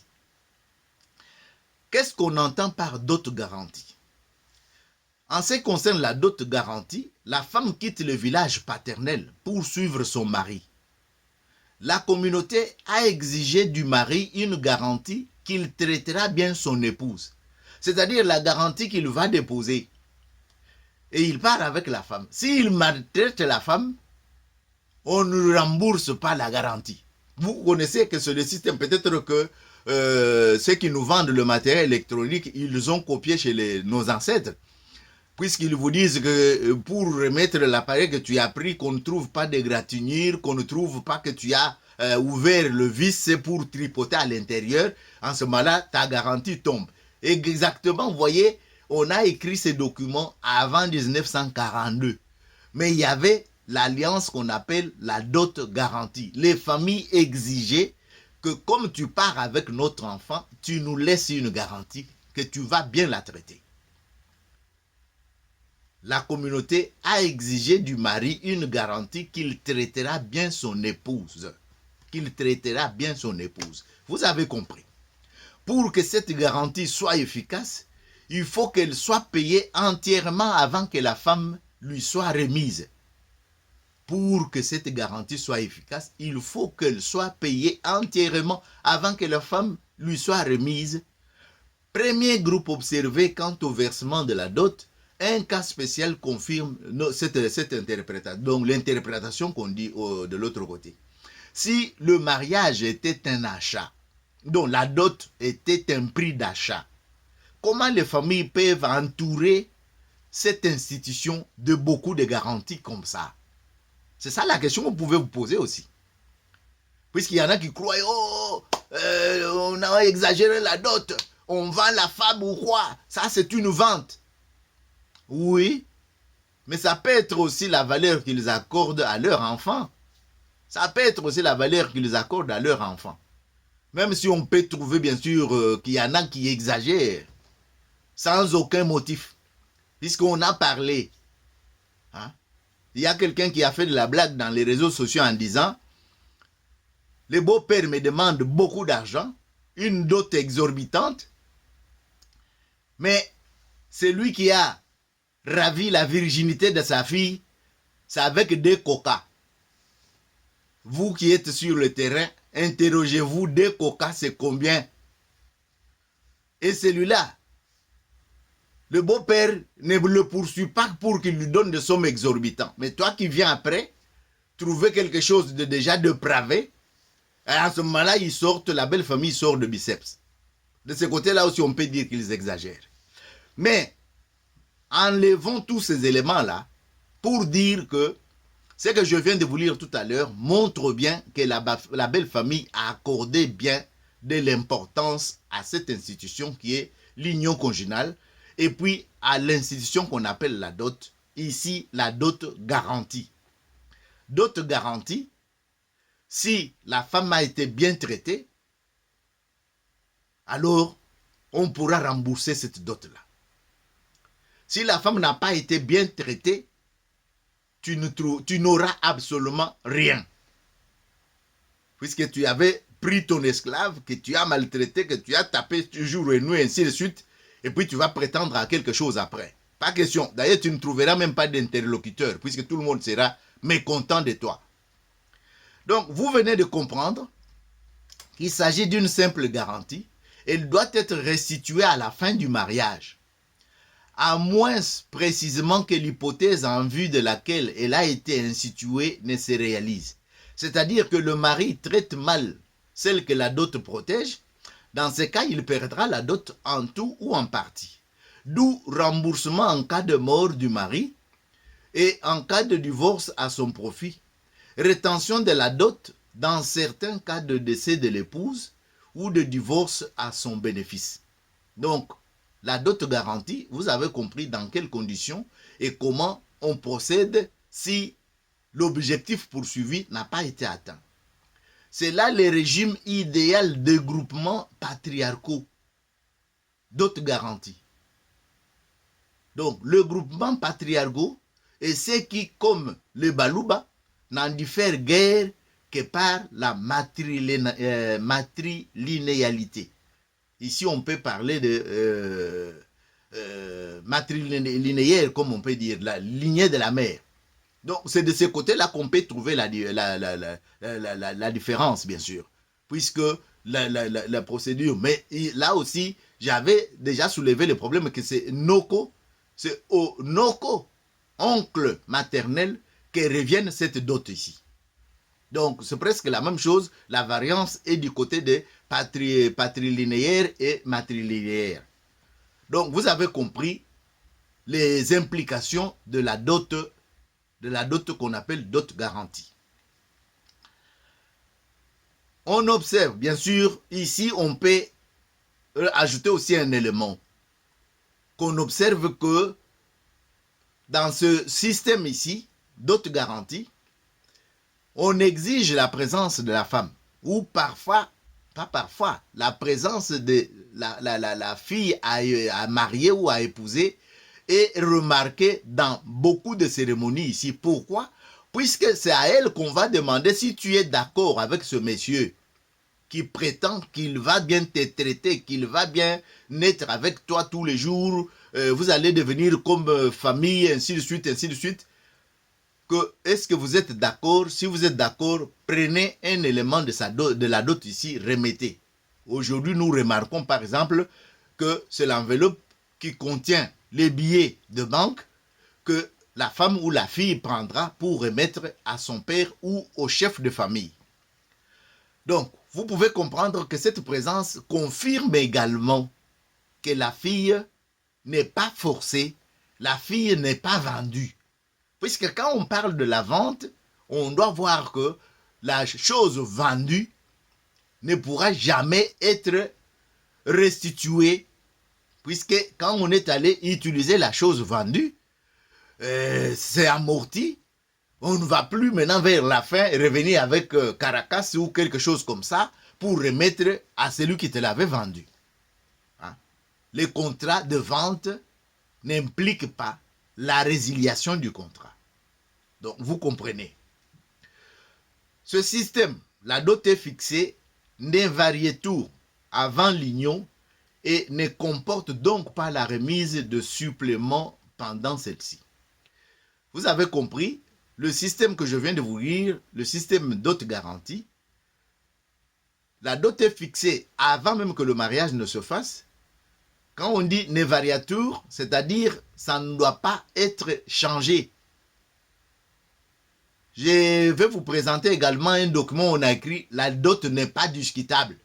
Qu'est-ce qu'on entend par dot garantie? En ce qui concerne la dot garantie, la femme quitte le village paternel pour suivre son mari. La communauté a exigé du mari une garantie qu'il traitera bien son épouse, c'est-à-dire la garantie qu'il va déposer. et il part avec la femme. S'il maltraite la femme, on ne rembourse pas la garantie. Vous connaissez que c'est le système. Peut-être que ceux qui nous vendent le matériel électronique, ils ont copié chez nos ancêtres. Puisqu'ils vous disent que pour remettre l'appareil que tu as pris, qu'on ne trouve pas d'égratignure, qu'on ne trouve pas que tu as ouvert le vis, c'est pour tripoter à l'intérieur. En ce moment-là, ta garantie tombe. Exactement, vous voyez, on a écrit ces documents avant 1942. Mais il y avait l'alliance qu'on appelle la dot garantie. Les familles exigeaient que comme tu pars avec notre enfant, tu nous laisses une garantie que tu vas bien la traiter. La communauté a exigé du mari une garantie qu'il traitera bien son épouse. Qu'il traitera bien son épouse. Vous avez compris. Pour que cette garantie soit efficace, il faut qu'elle soit payée entièrement avant que la femme lui soit remise. Pour que cette garantie soit efficace, il faut qu'elle soit payée entièrement avant que la femme lui soit remise. Premier groupe observé quant au versement de la dot, un cas spécial confirme cette interprétation, donc l'interprétation qu'on dit de l'autre côté. Si le mariage était un achat, donc la dot était un prix d'achat, comment les familles peuvent entourer cette institution de beaucoup de garanties comme ça? C'est ça la question que vous pouvez vous poser aussi. Puisqu'il y en a qui croient, on a exagéré la dot, on vend la femme ou quoi? Ça c'est une vente. Oui, mais ça peut être aussi la valeur qu'ils accordent à leur enfant. Ça peut être aussi la valeur qu'ils accordent à leur enfant. Même si on peut trouver bien sûr qu'il y en a qui exagèrent, sans aucun motif. Puisqu'on a parlé. Hein? Il y a quelqu'un qui a fait de la blague dans les réseaux sociaux en disant « Le beau-père me demande beaucoup d'argent, une dot exorbitante, mais c'est lui qui a ravi la virginité de sa fille, c'est avec des coca. Vous qui êtes sur le terrain, interrogez-vous, des coca c'est combien? Et celui-là, le beau-père ne le poursuit pas pour qu'il lui donne des sommes exorbitantes. Mais toi qui viens après, trouver quelque chose de déjà dépravé, à ce moment-là, la belle famille sort de biceps. De ce côté-là aussi, on peut dire qu'ils exagèrent. Mais, enlevons tous ces éléments-là pour dire que ce que je viens de vous lire tout à l'heure montre bien que la belle famille a accordé bien de l'importance à cette institution qui est l'union conjugale et puis à l'institution qu'on appelle la dot, ici la dot garantie. Dot garantie, si la femme a été bien traitée, alors on pourra rembourser cette dot-là. Si la femme n'a pas été bien traitée, tu n'auras absolument rien. Puisque tu avais pris ton esclave, que tu as maltraité, que tu as tapé jour et nuit, ainsi de suite, et puis tu vas prétendre à quelque chose après. Pas question. D'ailleurs, tu ne trouveras même pas d'interlocuteur, puisque tout le monde sera mécontent de toi. Donc, vous venez de comprendre qu'il s'agit d'une simple garantie. Elle doit être restituée à la fin du mariage. À moins précisément que l'hypothèse en vue de laquelle elle a été instituée ne se réalise. C'est-à-dire que le mari traite mal celle que la dot protège. Dans ce cas, il perdra la dot en tout ou en partie. D'où remboursement en cas de mort du mari et en cas de divorce à son profit. Rétention de la dot dans certains cas de décès de l'épouse ou de divorce à son bénéfice. Donc, la dot garantie, vous avez compris dans quelles conditions et comment on procède si l'objectif poursuivi n'a pas été atteint. C'est là le régime idéal de groupements patriarcaux. Dot garantie. Donc, le groupement patriarcaux est ce qui, comme le Balouba, n'en diffère guère que par la matrilinéalité. Ici, on peut parler de matrilinéaire, comme on peut dire, la lignée de la mère. Donc, c'est de ce côté-là qu'on peut trouver la différence, bien sûr, puisque la procédure. Mais là aussi, j'avais déjà soulevé le problème que c'est Noko, c'est Onoko oncle maternel que revienne cette dot ici. Donc, c'est presque la même chose. La variance est du côté des patrilinéaires et matrilinéaires. Donc, vous avez compris les implications de la dot qu'on appelle dot garantie. On observe, bien sûr, ici, on peut ajouter aussi un élément. Qu'on observe que dans ce système ici, dot garantie, on exige la présence de la femme. Ou parfois, pas parfois, la présence de la fille à marier ou à épouser est remarquée dans beaucoup de cérémonies ici. Pourquoi? Puisque c'est à elle qu'on va demander si tu es d'accord avec ce monsieur qui prétend qu'il va bien te traiter, qu'il va bien naître avec toi tous les jours, vous allez devenir comme famille, ainsi de suite, ainsi de suite. Est-ce que vous êtes d'accord? Si vous êtes d'accord, prenez un élément de la dot ici, remettez. Aujourd'hui, nous remarquons par exemple que c'est l'enveloppe qui contient les billets de banque que la femme ou la fille prendra pour remettre à son père ou au chef de famille. Donc, vous pouvez comprendre que cette présence confirme également que la fille n'est pas forcée, la fille n'est pas vendue. Puisque quand on parle de la vente, on doit voir que la chose vendue ne pourra jamais être restituée. Puisque quand on est allé utiliser la chose vendue, c'est amorti. On ne va plus maintenant vers la fin revenir avec Caracas ou quelque chose comme ça pour remettre à celui qui te l'avait vendu. Hein? Les contrats de vente n'impliquent pas la résiliation du contrat. Donc, vous comprenez. Ce système, la dot est fixée d'un variétour avant l'union et ne comporte donc pas la remise de suppléments pendant celle-ci. Vous avez compris, le système que je viens de vous lire, le système dot garantie, la dot est fixée avant même que le mariage ne se fasse. Quand on dit ne variatur, c'est-à-dire ça ne doit pas être changé. Je vais vous présenter également un document où on a écrit « La dot n'est pas discutable ».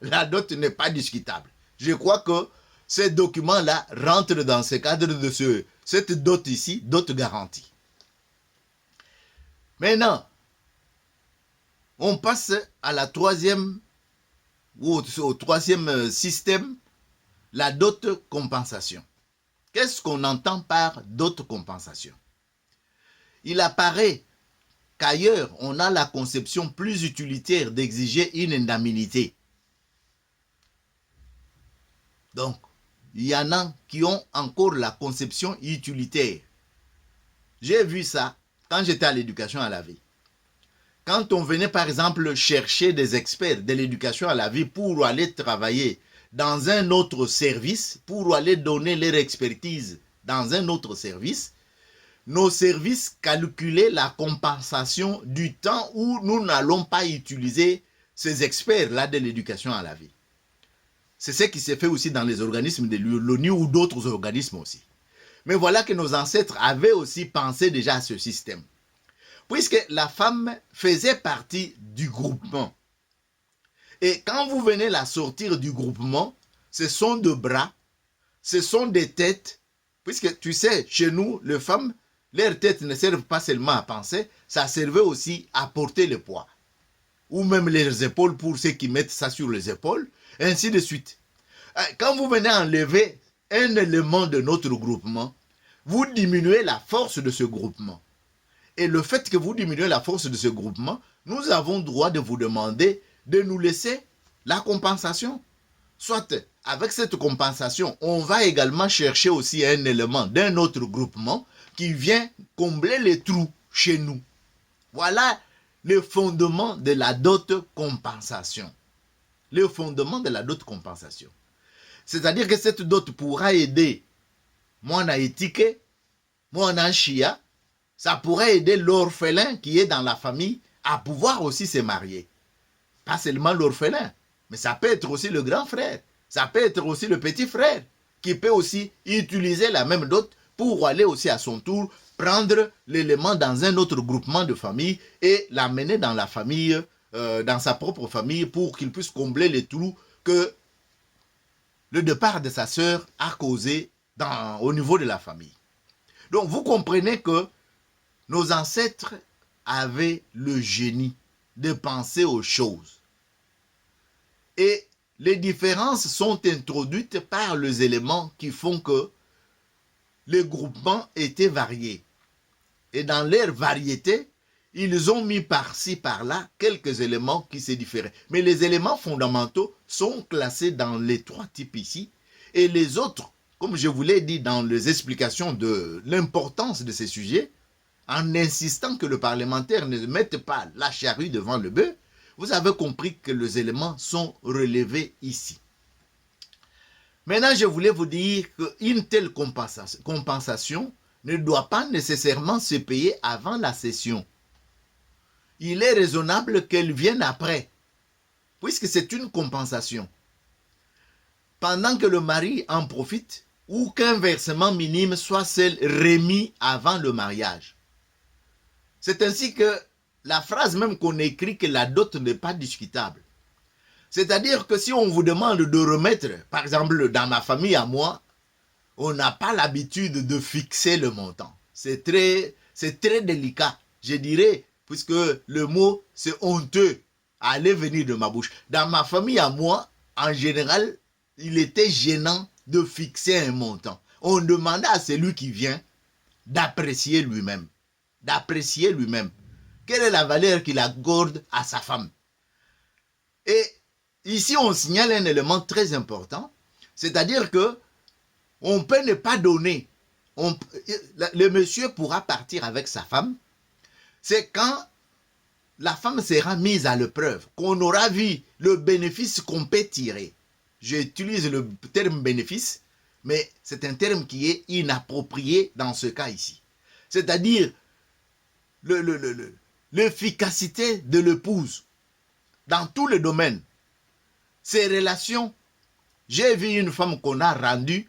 La dot n'est pas discutable. Je crois que ce document-là rentre dans ce cadre de cette dot ici, dot garantie. Maintenant, on passe à la troisième, ou au troisième système, la dot compensation. Qu'est-ce qu'on entend par dot compensation? Il apparaît qu'ailleurs, on a la conception plus utilitaire d'exiger une indemnité. Donc, il y en a qui ont encore la conception utilitaire. J'ai vu ça quand j'étais à l'éducation à la vie. Quand on venait par exemple chercher des experts de l'éducation à la vie pour aller travailler dans un autre service, pour aller donner leur expertise dans un autre service, nos services calculaient la compensation du temps où nous n'allons pas utiliser ces experts-là de l'éducation à la vie. C'est ce qui s'est fait aussi dans les organismes de l'ONU ou d'autres organismes aussi. Mais voilà que nos ancêtres avaient aussi pensé déjà à ce système. Puisque la femme faisait partie du groupement. Et quand vous venez la sortir du groupement, ce sont des bras, ce sont des têtes. Puisque tu sais, chez nous, les femmes, leurs têtes ne servent pas seulement à penser, ça servait aussi à porter le poids. Ou même les épaules pour ceux qui mettent ça sur les épaules, ainsi de suite. Quand vous venez enlever un élément de notre groupement, vous diminuez la force de ce groupement. Et le fait que vous diminuez la force de ce groupement, nous avons droit de vous demander de nous laisser la compensation. Soit avec cette compensation, on va également chercher aussi un élément d'un autre groupement qui vient combler les trous chez nous. Voilà le fondement de la dot compensation. Le fondement de la dot compensation. C'est-à-dire que cette dot pourra aider moi en éthique, moi en chia, ça pourrait aider l'orphelin qui est dans la famille à pouvoir aussi se marier. Pas seulement l'orphelin, mais ça peut être aussi le grand frère, ça peut être aussi le petit frère qui peut aussi utiliser la même dot pour aller aussi à son tour prendre l'élément dans un autre groupement de famille et l'amener dans la famille, dans sa propre famille, pour qu'il puisse combler les trous que le départ de sa sœur a causé au niveau de la famille. Donc vous comprenez que nos ancêtres avaient le génie de penser aux choses. Et les différences sont introduites par les éléments qui font que les groupements étaient variés. Et dans leur variété, ils ont mis par-ci, par-là, quelques éléments qui se différaient. Mais les éléments fondamentaux sont classés dans les trois types ici. Et les autres, comme je vous l'ai dit dans les explications de l'importance de ces sujets, en insistant que le parlementaire ne mette pas la charrue devant le bœuf, vous avez compris que les éléments sont relevés ici. Maintenant, je voulais vous dire qu'une telle compensation ne doit pas nécessairement se payer avant la session. Il est raisonnable qu'elle vienne après, puisque c'est une compensation. Pendant que le mari en profite, ou qu'un versement minime soit celle remis avant le mariage. C'est ainsi que la phrase même qu'on écrit que la dot n'est pas discutable. C'est-à-dire que si on vous demande de remettre, par exemple dans ma famille à moi, on n'a pas l'habitude de fixer le montant. C'est très délicat, je dirais, puisque le mot c'est honteux, allait venir de ma bouche. Dans ma famille à moi, en général, il était gênant de fixer un montant. On demandait à celui qui vient d'apprécier lui-même. D'apprécier lui-même. Quelle est la valeur qu'il accorde à sa femme? Et ici, on signale un élément très important, c'est-à-dire que on peut ne pas donner. Le monsieur pourra partir avec sa femme. C'est quand la femme sera mise à l'épreuve, qu'on aura vu le bénéfice qu'on peut tirer. J'utilise le terme bénéfice, mais c'est un terme qui est inapproprié dans ce cas ici. C'est-à-dire l'efficacité de l'épouse dans tous les domaines. Ses relations. J'ai vu une femme qu'on a rendue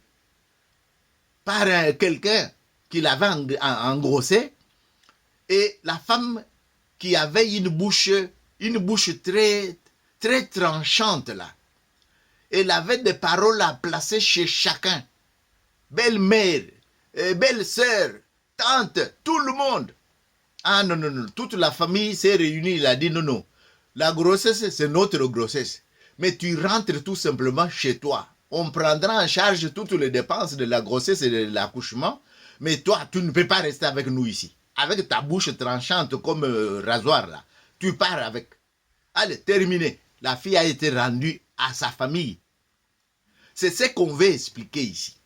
par quelqu'un qui l'avait engrossé, et la femme qui avait une bouche très, très tranchante là. Elle avait des paroles à placer chez chacun. Belle-mère, belle-sœur, tante, tout le monde. Ah non, non, non, toute la famille s'est réunie, il a dit non, non. La grossesse, c'est notre grossesse. Mais tu rentres tout simplement chez toi. On prendra en charge toutes les dépenses de la grossesse et de l'accouchement. Mais toi, tu ne peux pas rester avec nous ici. Avec ta bouche tranchante comme rasoir là. Tu pars avec. Allez, terminé. La fille a été rendue à sa famille. C'est ce qu'on veut expliquer ici.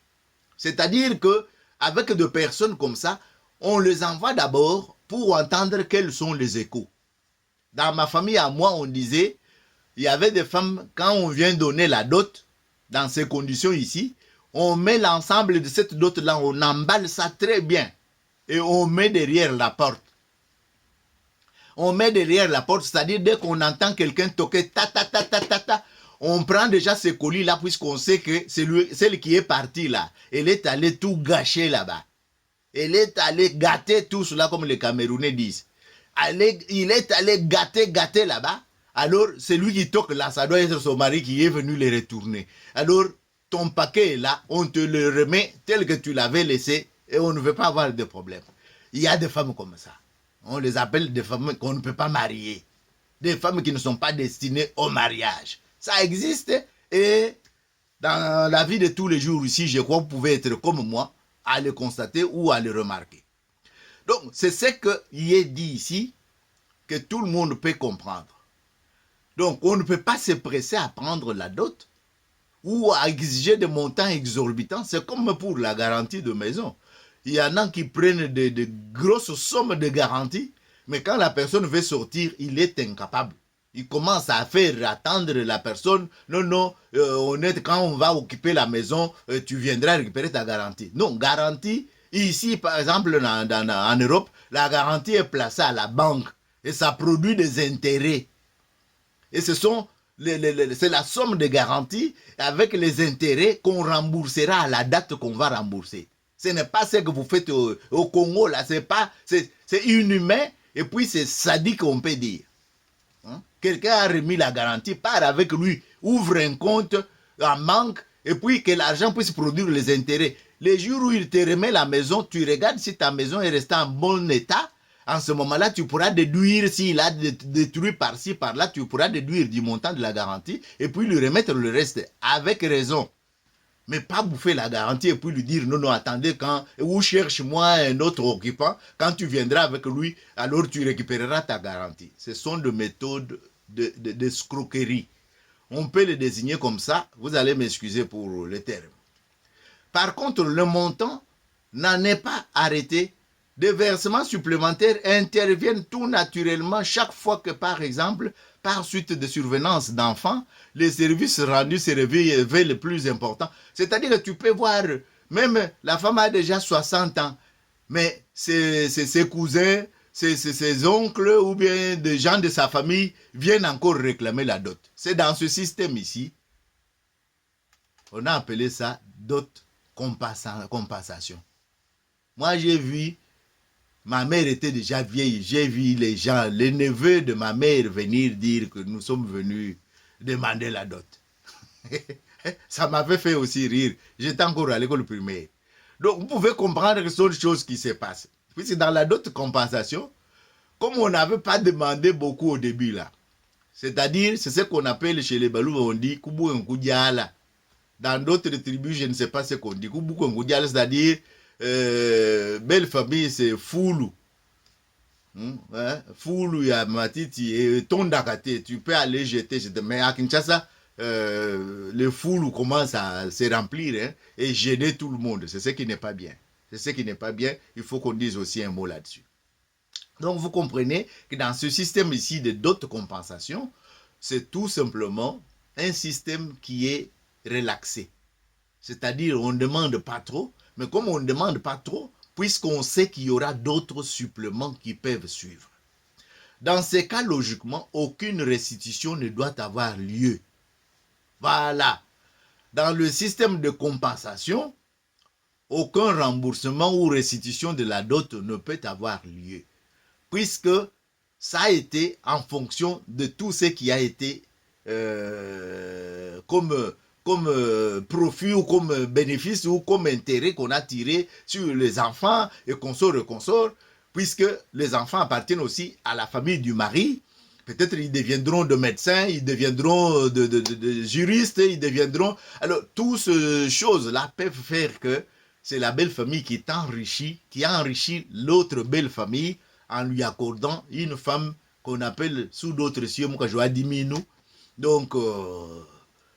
C'est-à-dire que avec des personnes comme ça, on les envoie d'abord pour entendre quels sont les échos. Dans ma famille, à moi, on disait, il y avait des femmes, quand on vient donner la dot, dans ces conditions ici, on met l'ensemble de cette dot-là, on emballe ça très bien, et on met derrière la porte. On met derrière la porte, c'est-à-dire dès qu'on entend quelqu'un toquer ta ta ta ta ta ta, on prend déjà ce colis-là, puisqu'on sait que celle qui est partie là, elle est allée tout gâcher là-bas. Elle est allée gâter tout cela, comme les Camerounais disent. Il est allé gâter là-bas. Alors, celui qui toque là, ça doit être son mari qui est venu les retourner. Alors, ton paquet est là, on te le remet tel que tu l'avais laissé et on ne veut pas avoir de problème. Il y a des femmes comme ça. On les appelle des femmes qu'on ne peut pas marier. Des femmes qui ne sont pas destinées au mariage. Ça existe et dans la vie de tous les jours ici, je crois que vous pouvez être comme moi à le constater ou à le remarquer. Donc, c'est ce qu'il est dit ici que tout le monde peut comprendre. Donc, on ne peut pas se presser à prendre la dot ou à exiger des montants exorbitants. C'est comme pour la garantie de maison. Il y en a qui prennent de grosses sommes de garantie, mais quand la personne veut sortir, il est incapable. Il commence à faire attendre la personne. Non, non, quand on va occuper la maison, tu viendras récupérer ta garantie. Non, garantie, ici, par exemple, en Europe, la garantie est placée à la banque et ça produit des intérêts. Et c'est la somme de garantie avec les intérêts qu'on remboursera à la date qu'on va rembourser. Ce n'est pas ce que vous faites au Congo, là. C'est inhumain et puis c'est sadique, on peut dire. Hein? Quelqu'un a remis la garantie, part avec lui, ouvre un compte en manque et puis que l'argent puisse produire les intérêts. Les jours où il te remet la maison, tu regardes si ta maison est restée en bon état. En ce moment-là, tu pourras déduire s'il a détruit par-ci, par-là, tu pourras déduire du montant de la garantie et puis lui remettre le reste avec raison. Mais pas bouffer la garantie et puis lui dire non, non, attendez, ou cherche-moi un autre occupant, quand tu viendras avec lui, alors tu récupéreras ta garantie. Ce sont des méthodes d'escroquerie. On peut les désigner comme ça, vous allez m'excuser pour le terme. Par contre, le montant n'en est pas arrêté. Des versements supplémentaires interviennent tout naturellement chaque fois que, par exemple, par suite de survenance d'enfants, les services rendus se révèlent les plus importants. C'est-à-dire que tu peux voir, même la femme a déjà 60 ans, mais ses cousins, ses oncles ou bien des gens de sa famille viennent encore réclamer la dot. C'est dans ce système ici, on a appelé ça dot compensation. Moi, j'ai vu, ma mère était déjà vieille, j'ai vu les gens, les neveux de ma mère venir dire que nous sommes venus demander la dot. Ça m'avait fait aussi rire. J'étais encore à l'école primaire. Donc, vous pouvez comprendre que ce sont des choses qui se passent. Puisque dans la dot compensation, comme on n'avait pas demandé beaucoup au début là, c'est-à-dire, c'est ce qu'on appelle chez les Balou, on dit Kubu Nkoudiala. Dans d'autres tribus, je ne sais pas ce qu'on dit. Kubu Nkoudiala, c'est-à-dire, belle famille, c'est Foulou. Foulou, ya Matiti, et Tondakate, tu peux aller jeter. Mais à Kinshasa, le Foulou commence à se remplir hein, et gêner tout le monde. C'est ce qui n'est pas bien. C'est ce qui n'est pas bien. Il faut qu'on dise aussi un mot là-dessus. Donc, vous comprenez que dans ce système ici de dot compensation, c'est tout simplement un système qui est relaxé. C'est-à-dire, on ne demande pas trop, mais comme on ne demande pas trop, puisqu'on sait qu'il y aura d'autres suppléments qui peuvent suivre. Dans ces cas, logiquement, aucune restitution ne doit avoir lieu. Voilà. Dans le système de compensation, aucun remboursement ou restitution de la dot ne peut avoir lieu, puisque ça a été en fonction de tout ce qui a été comme profit ou comme bénéfice ou comme intérêt qu'on a tiré sur les enfants et consorts, puisque les enfants appartiennent aussi à la famille du mari. Peut-être ils deviendront de médecins, ils deviendront de juristes, ils deviendront... Alors, toutes ces choses-là peuvent faire que c'est la belle famille qui est enrichie, qui a enrichi l'autre belle famille en lui accordant une femme qu'on appelle sous d'autres cieux, moi je dis minou, donc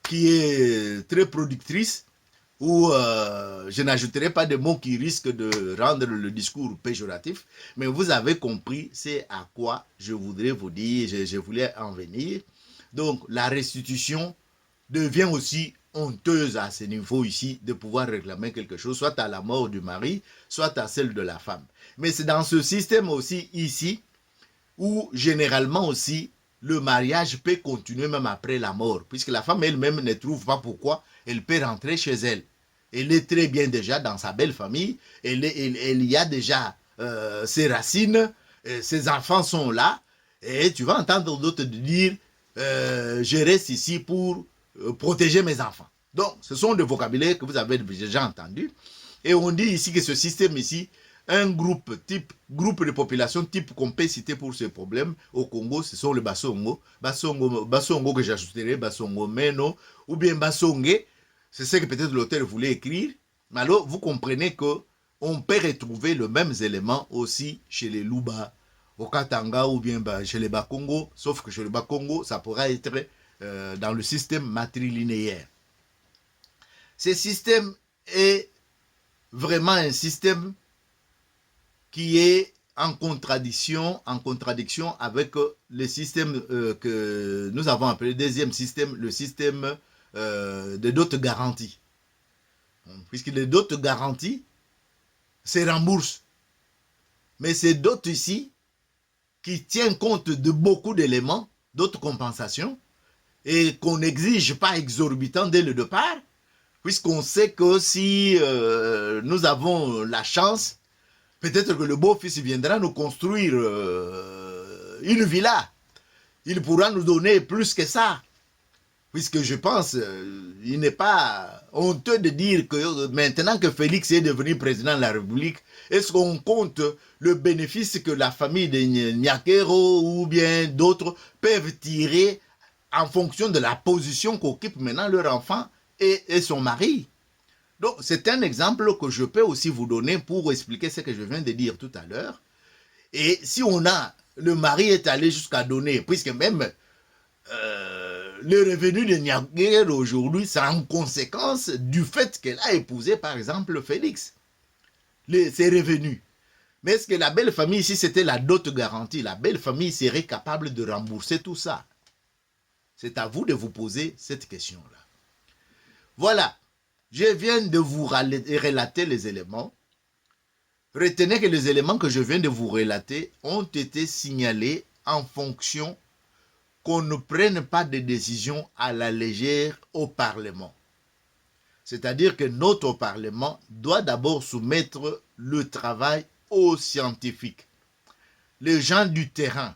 qui est très productrice, ou je n'ajouterai pas de mots qui risquent de rendre le discours péjoratif, mais vous avez compris, c'est à quoi je voudrais vous dire, je voulais en venir. Donc la restitution devient aussi honteuse à ce niveau ici de pouvoir réclamer quelque chose, soit à la mort du mari, soit à celle de la femme. Mais c'est dans ce système aussi ici où généralement aussi le mariage peut continuer même après la mort, puisque la femme elle-même ne trouve pas pourquoi elle peut rentrer chez elle. Elle est très bien déjà dans sa belle famille, elle y a déjà ses racines, ses enfants sont là, et tu vas entendre d'autres dire je reste ici pour protéger mes enfants. Donc, ce sont des vocabulaires que vous avez déjà entendus. Et on dit ici que ce système ici, un groupe de population type qu'on peut citer pour ce problème au Congo, ce sont les Basongo. Basongo que j'ajouterai, Basongo Meno, ou bien Basongue, c'est ce que peut-être l'auteur voulait écrire. Mais alors, vous comprenez qu'on peut retrouver les mêmes éléments aussi chez les Luba, au Katanga, ou bien chez les Bakongo, sauf que chez les Bakongo, ça pourra être dans le système matrilinéaire. Ce système est vraiment un système qui est en contradiction avec le système que nous avons appelé deuxième système, le système de dot garantie. Puisque les dots garanties se remboursent. Mais ces dots ici, qui tiennent compte de beaucoup d'éléments, d'autres compensations, et qu'on n'exige pas exorbitant dès le départ, Puisqu'on sait que si nous avons la chance, peut-être que le beau-fils viendra nous construire une villa. Il pourra nous donner plus que ça. Puisque je pense, il n'est pas honteux de dire que maintenant que Félix est devenu président de la République, est-ce qu'on compte le bénéfice que la famille de Nyakero ou bien d'autres peuvent tirer en fonction de la position qu'occupe maintenant leur enfant et son mari? Donc, c'est un exemple que je peux aussi vous donner pour expliquer ce que je viens de dire tout à l'heure. Et si on a, le mari est allé jusqu'à donner, puisque même le revenu de Nyakero aujourd'hui, c'est en conséquence du fait qu'elle a épousé, par exemple, Félix. Ses revenus. Mais est-ce que la belle famille, si c'était la dot garantie, la belle famille serait capable de rembourser tout ça? C'est à vous de vous poser cette question-là. Voilà. Je viens de vous relater les éléments. Retenez que les éléments que je viens de vous relater ont été signalés en fonction qu'on ne prenne pas de décisions à la légère au Parlement. C'est-à-dire que notre Parlement doit d'abord soumettre le travail aux scientifiques, les gens du terrain.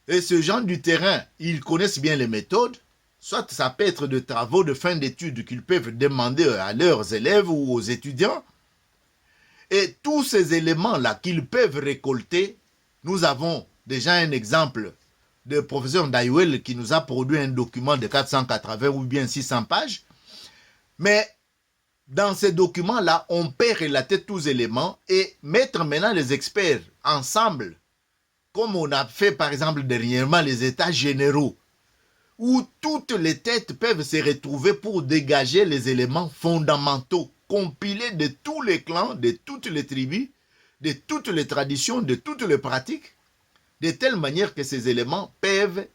Et ces gens du terrain, ils connaissent bien les méthodes, soit ça peut être des travaux de fin d'études qu'ils peuvent demander à leurs élèves ou aux étudiants. Et tous ces éléments-là qu'ils peuvent récolter, nous avons déjà un exemple de professeur Ndayouel qui nous a produit un document de 480 ou bien 600 pages. Mais dans ces documents-là, on peut relater tous les éléments et mettre maintenant les experts ensemble, comme on a fait par exemple dernièrement les états généraux, où toutes les têtes peuvent se retrouver pour dégager les éléments fondamentaux, compilés de tous les clans, de toutes les tribus, de toutes les traditions, de toutes les pratiques, de telle manière que ces éléments peuvent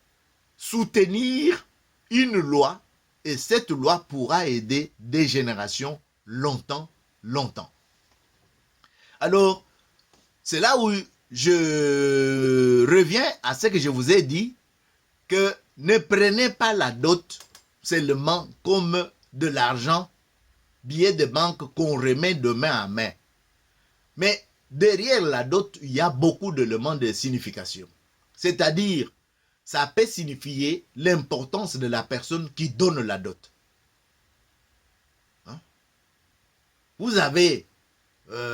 soutenir une loi, et cette loi pourra aider des générations longtemps. Alors, c'est là où je reviens à ce que je vous ai dit, que ne prenez pas la dot seulement comme de l'argent, billet de banque qu'on remet de main à main. Mais derrière la dot, il y a beaucoup d'éléments de signification. C'est-à-dire, ça peut signifier l'importance de la personne qui donne la dot. Hein? Vous avez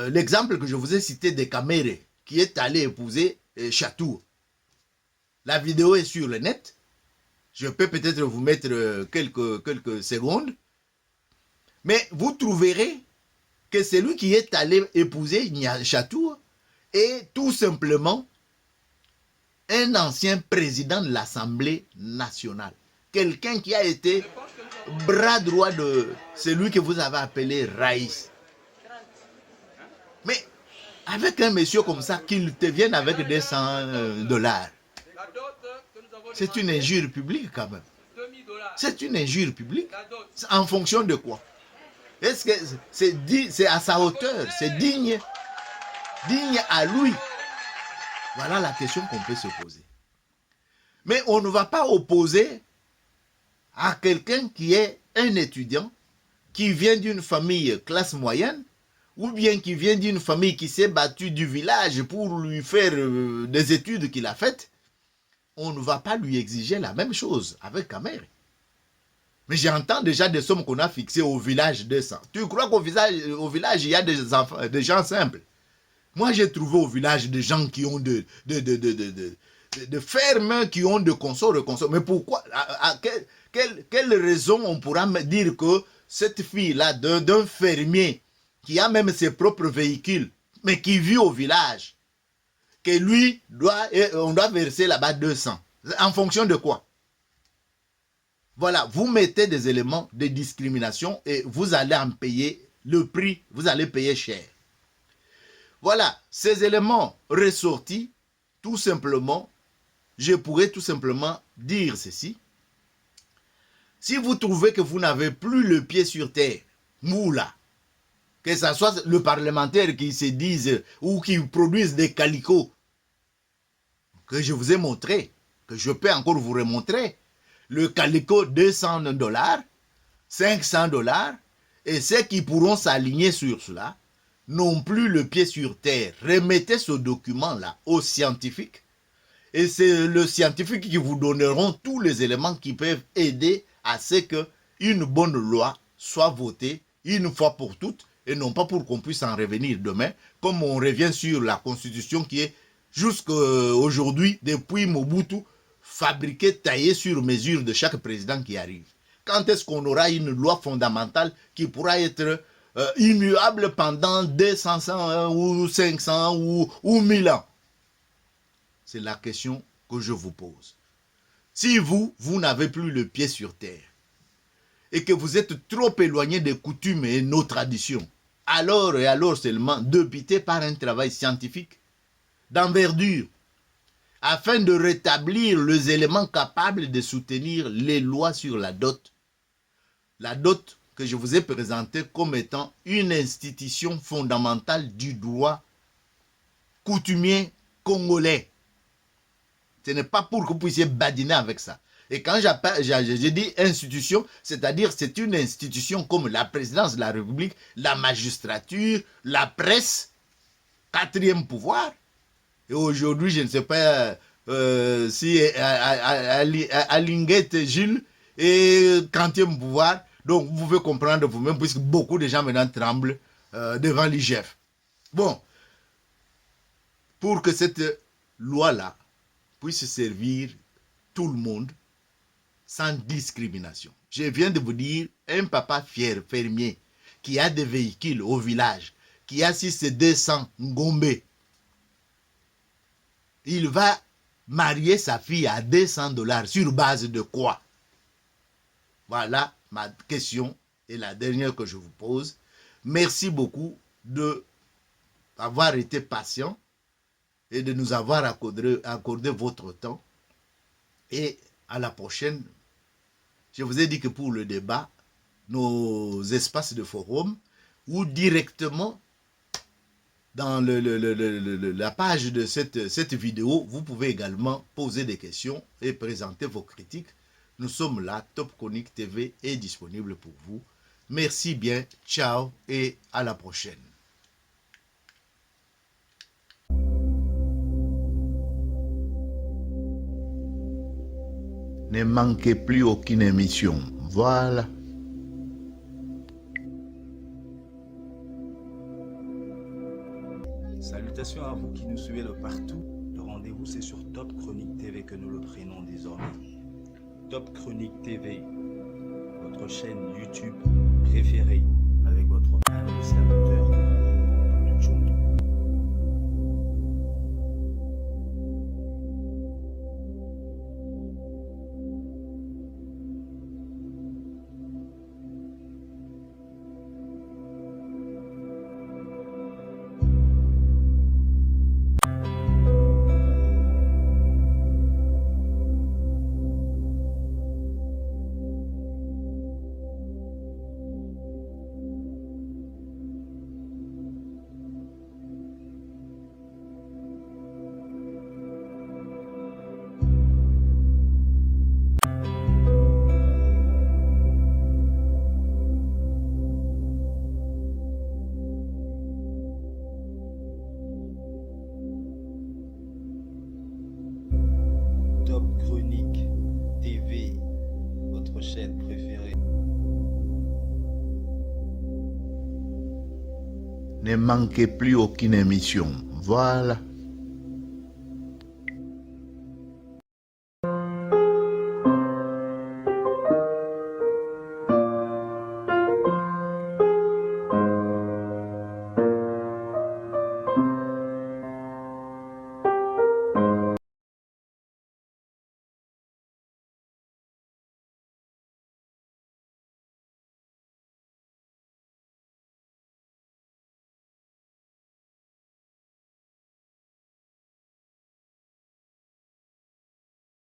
l'exemple que je vous ai cité de Kamere, qui est allé épouser Chatour. La vidéo est sur le net. Je peux peut-être vous mettre quelques secondes. Mais vous trouverez que celui qui est allé épouser Chatour est tout simplement un ancien président de l'Assemblée nationale. Quelqu'un qui a été bras droit de celui que vous avez appelé Raïs. Mais avec un monsieur comme ça, qu'il te vienne avec des $100, c'est une injure publique quand même. C'est une injure publique. En fonction de quoi? Est-ce que c'est à sa hauteur? C'est digne à lui? Voilà la question qu'on peut se poser. Mais on ne va pas opposer à quelqu'un qui est un étudiant, qui vient d'une famille classe moyenne, ou bien qui vient d'une famille qui s'est battue du village pour lui faire des études qu'il a faites. On ne va pas lui exiger la même chose avec Kamere. Mais j'entends déjà des sommes qu'on a fixées au village 200. Tu crois qu'au village, il y a des gens simples? Moi, j'ai trouvé au village des gens qui ont de fermes, qui ont de consorts. Mais pourquoi? Quelle raison on pourra me dire que cette fille-là, d'un fermier, qui a même ses propres véhicules, mais qui vit au village, que lui, on doit verser là-bas 200. En fonction de quoi? Voilà, vous mettez des éléments de discrimination et vous allez en payer le prix, vous allez payer cher. Voilà, ces éléments ressortis, tout simplement, je pourrais tout simplement dire ceci. Si vous trouvez que vous n'avez plus le pied sur terre, moula, que ce soit le parlementaire qui se dise ou qui produise des calicots que je vous ai montré, que je peux encore vous remontrer, le calico $200, $500 et ceux qui pourront s'aligner sur cela n'ont plus le pied sur terre. Remettez ce document-là aux scientifiques et c'est le scientifique qui vous donneront tous les éléments qui peuvent aider à ce qu'une bonne loi soit votée une fois pour toutes et non pas pour qu'on puisse en revenir demain, comme on revient sur la constitution qui est jusqu'à aujourd'hui, depuis Mobutu, fabriquée, taillée sur mesure de chaque président qui arrive. Quand est-ce qu'on aura une loi fondamentale qui pourra être immuable pendant 200 ou 500 ou 1000 ans? C'est la question que je vous pose. Si vous n'avez plus le pied sur terre et que vous êtes trop éloigné des coutumes et nos traditions, alors et alors seulement débutez par un travail scientifique d'envergure afin de rétablir les éléments capables de soutenir les lois sur la dot. La dot que je vous ai présentée comme étant une institution fondamentale du droit coutumier congolais. Ce n'est pas pour que vous puissiez badiner avec ça. Et quand je dis institution, c'est-à-dire c'est une institution comme la présidence de la République, la magistrature, la presse, quatrième pouvoir. Et aujourd'hui, je ne sais pas si Alinguette Gilles est quatrième pouvoir. Donc vous pouvez comprendre vous-même, puisque beaucoup de gens maintenant tremblent devant l'IGF. Bon, pour que cette loi-là puisse servir tout le monde, sans discrimination. Je viens de vous dire, un papa fier, fermier, qui a des véhicules au village, qui a 200 ngombe, il va marier sa fille à $200 sur base de quoi? Voilà ma question et la dernière que je vous pose. Merci beaucoup d'avoir été patient et de nous avoir accordé votre temps. Et à la prochaine. Je vous ai dit que pour le débat, nos espaces de forum ou directement dans la page de cette vidéo, vous pouvez également poser des questions et présenter vos critiques. Nous sommes là, Top Chronique TV est disponible pour vous. Merci bien, ciao et à la prochaine. Ne manquez plus aucune émission. Voilà. Salutations à vous qui nous suivez de partout. Le rendez-vous, c'est sur Top Chronique TV que nous le prenons désormais. Top Chronique TV, votre chaîne YouTube préférée, avec votre humble serviteur, Tchou. Top Chronique TV, votre chaîne préférée. Ne manquez plus aucune émission. Voilà.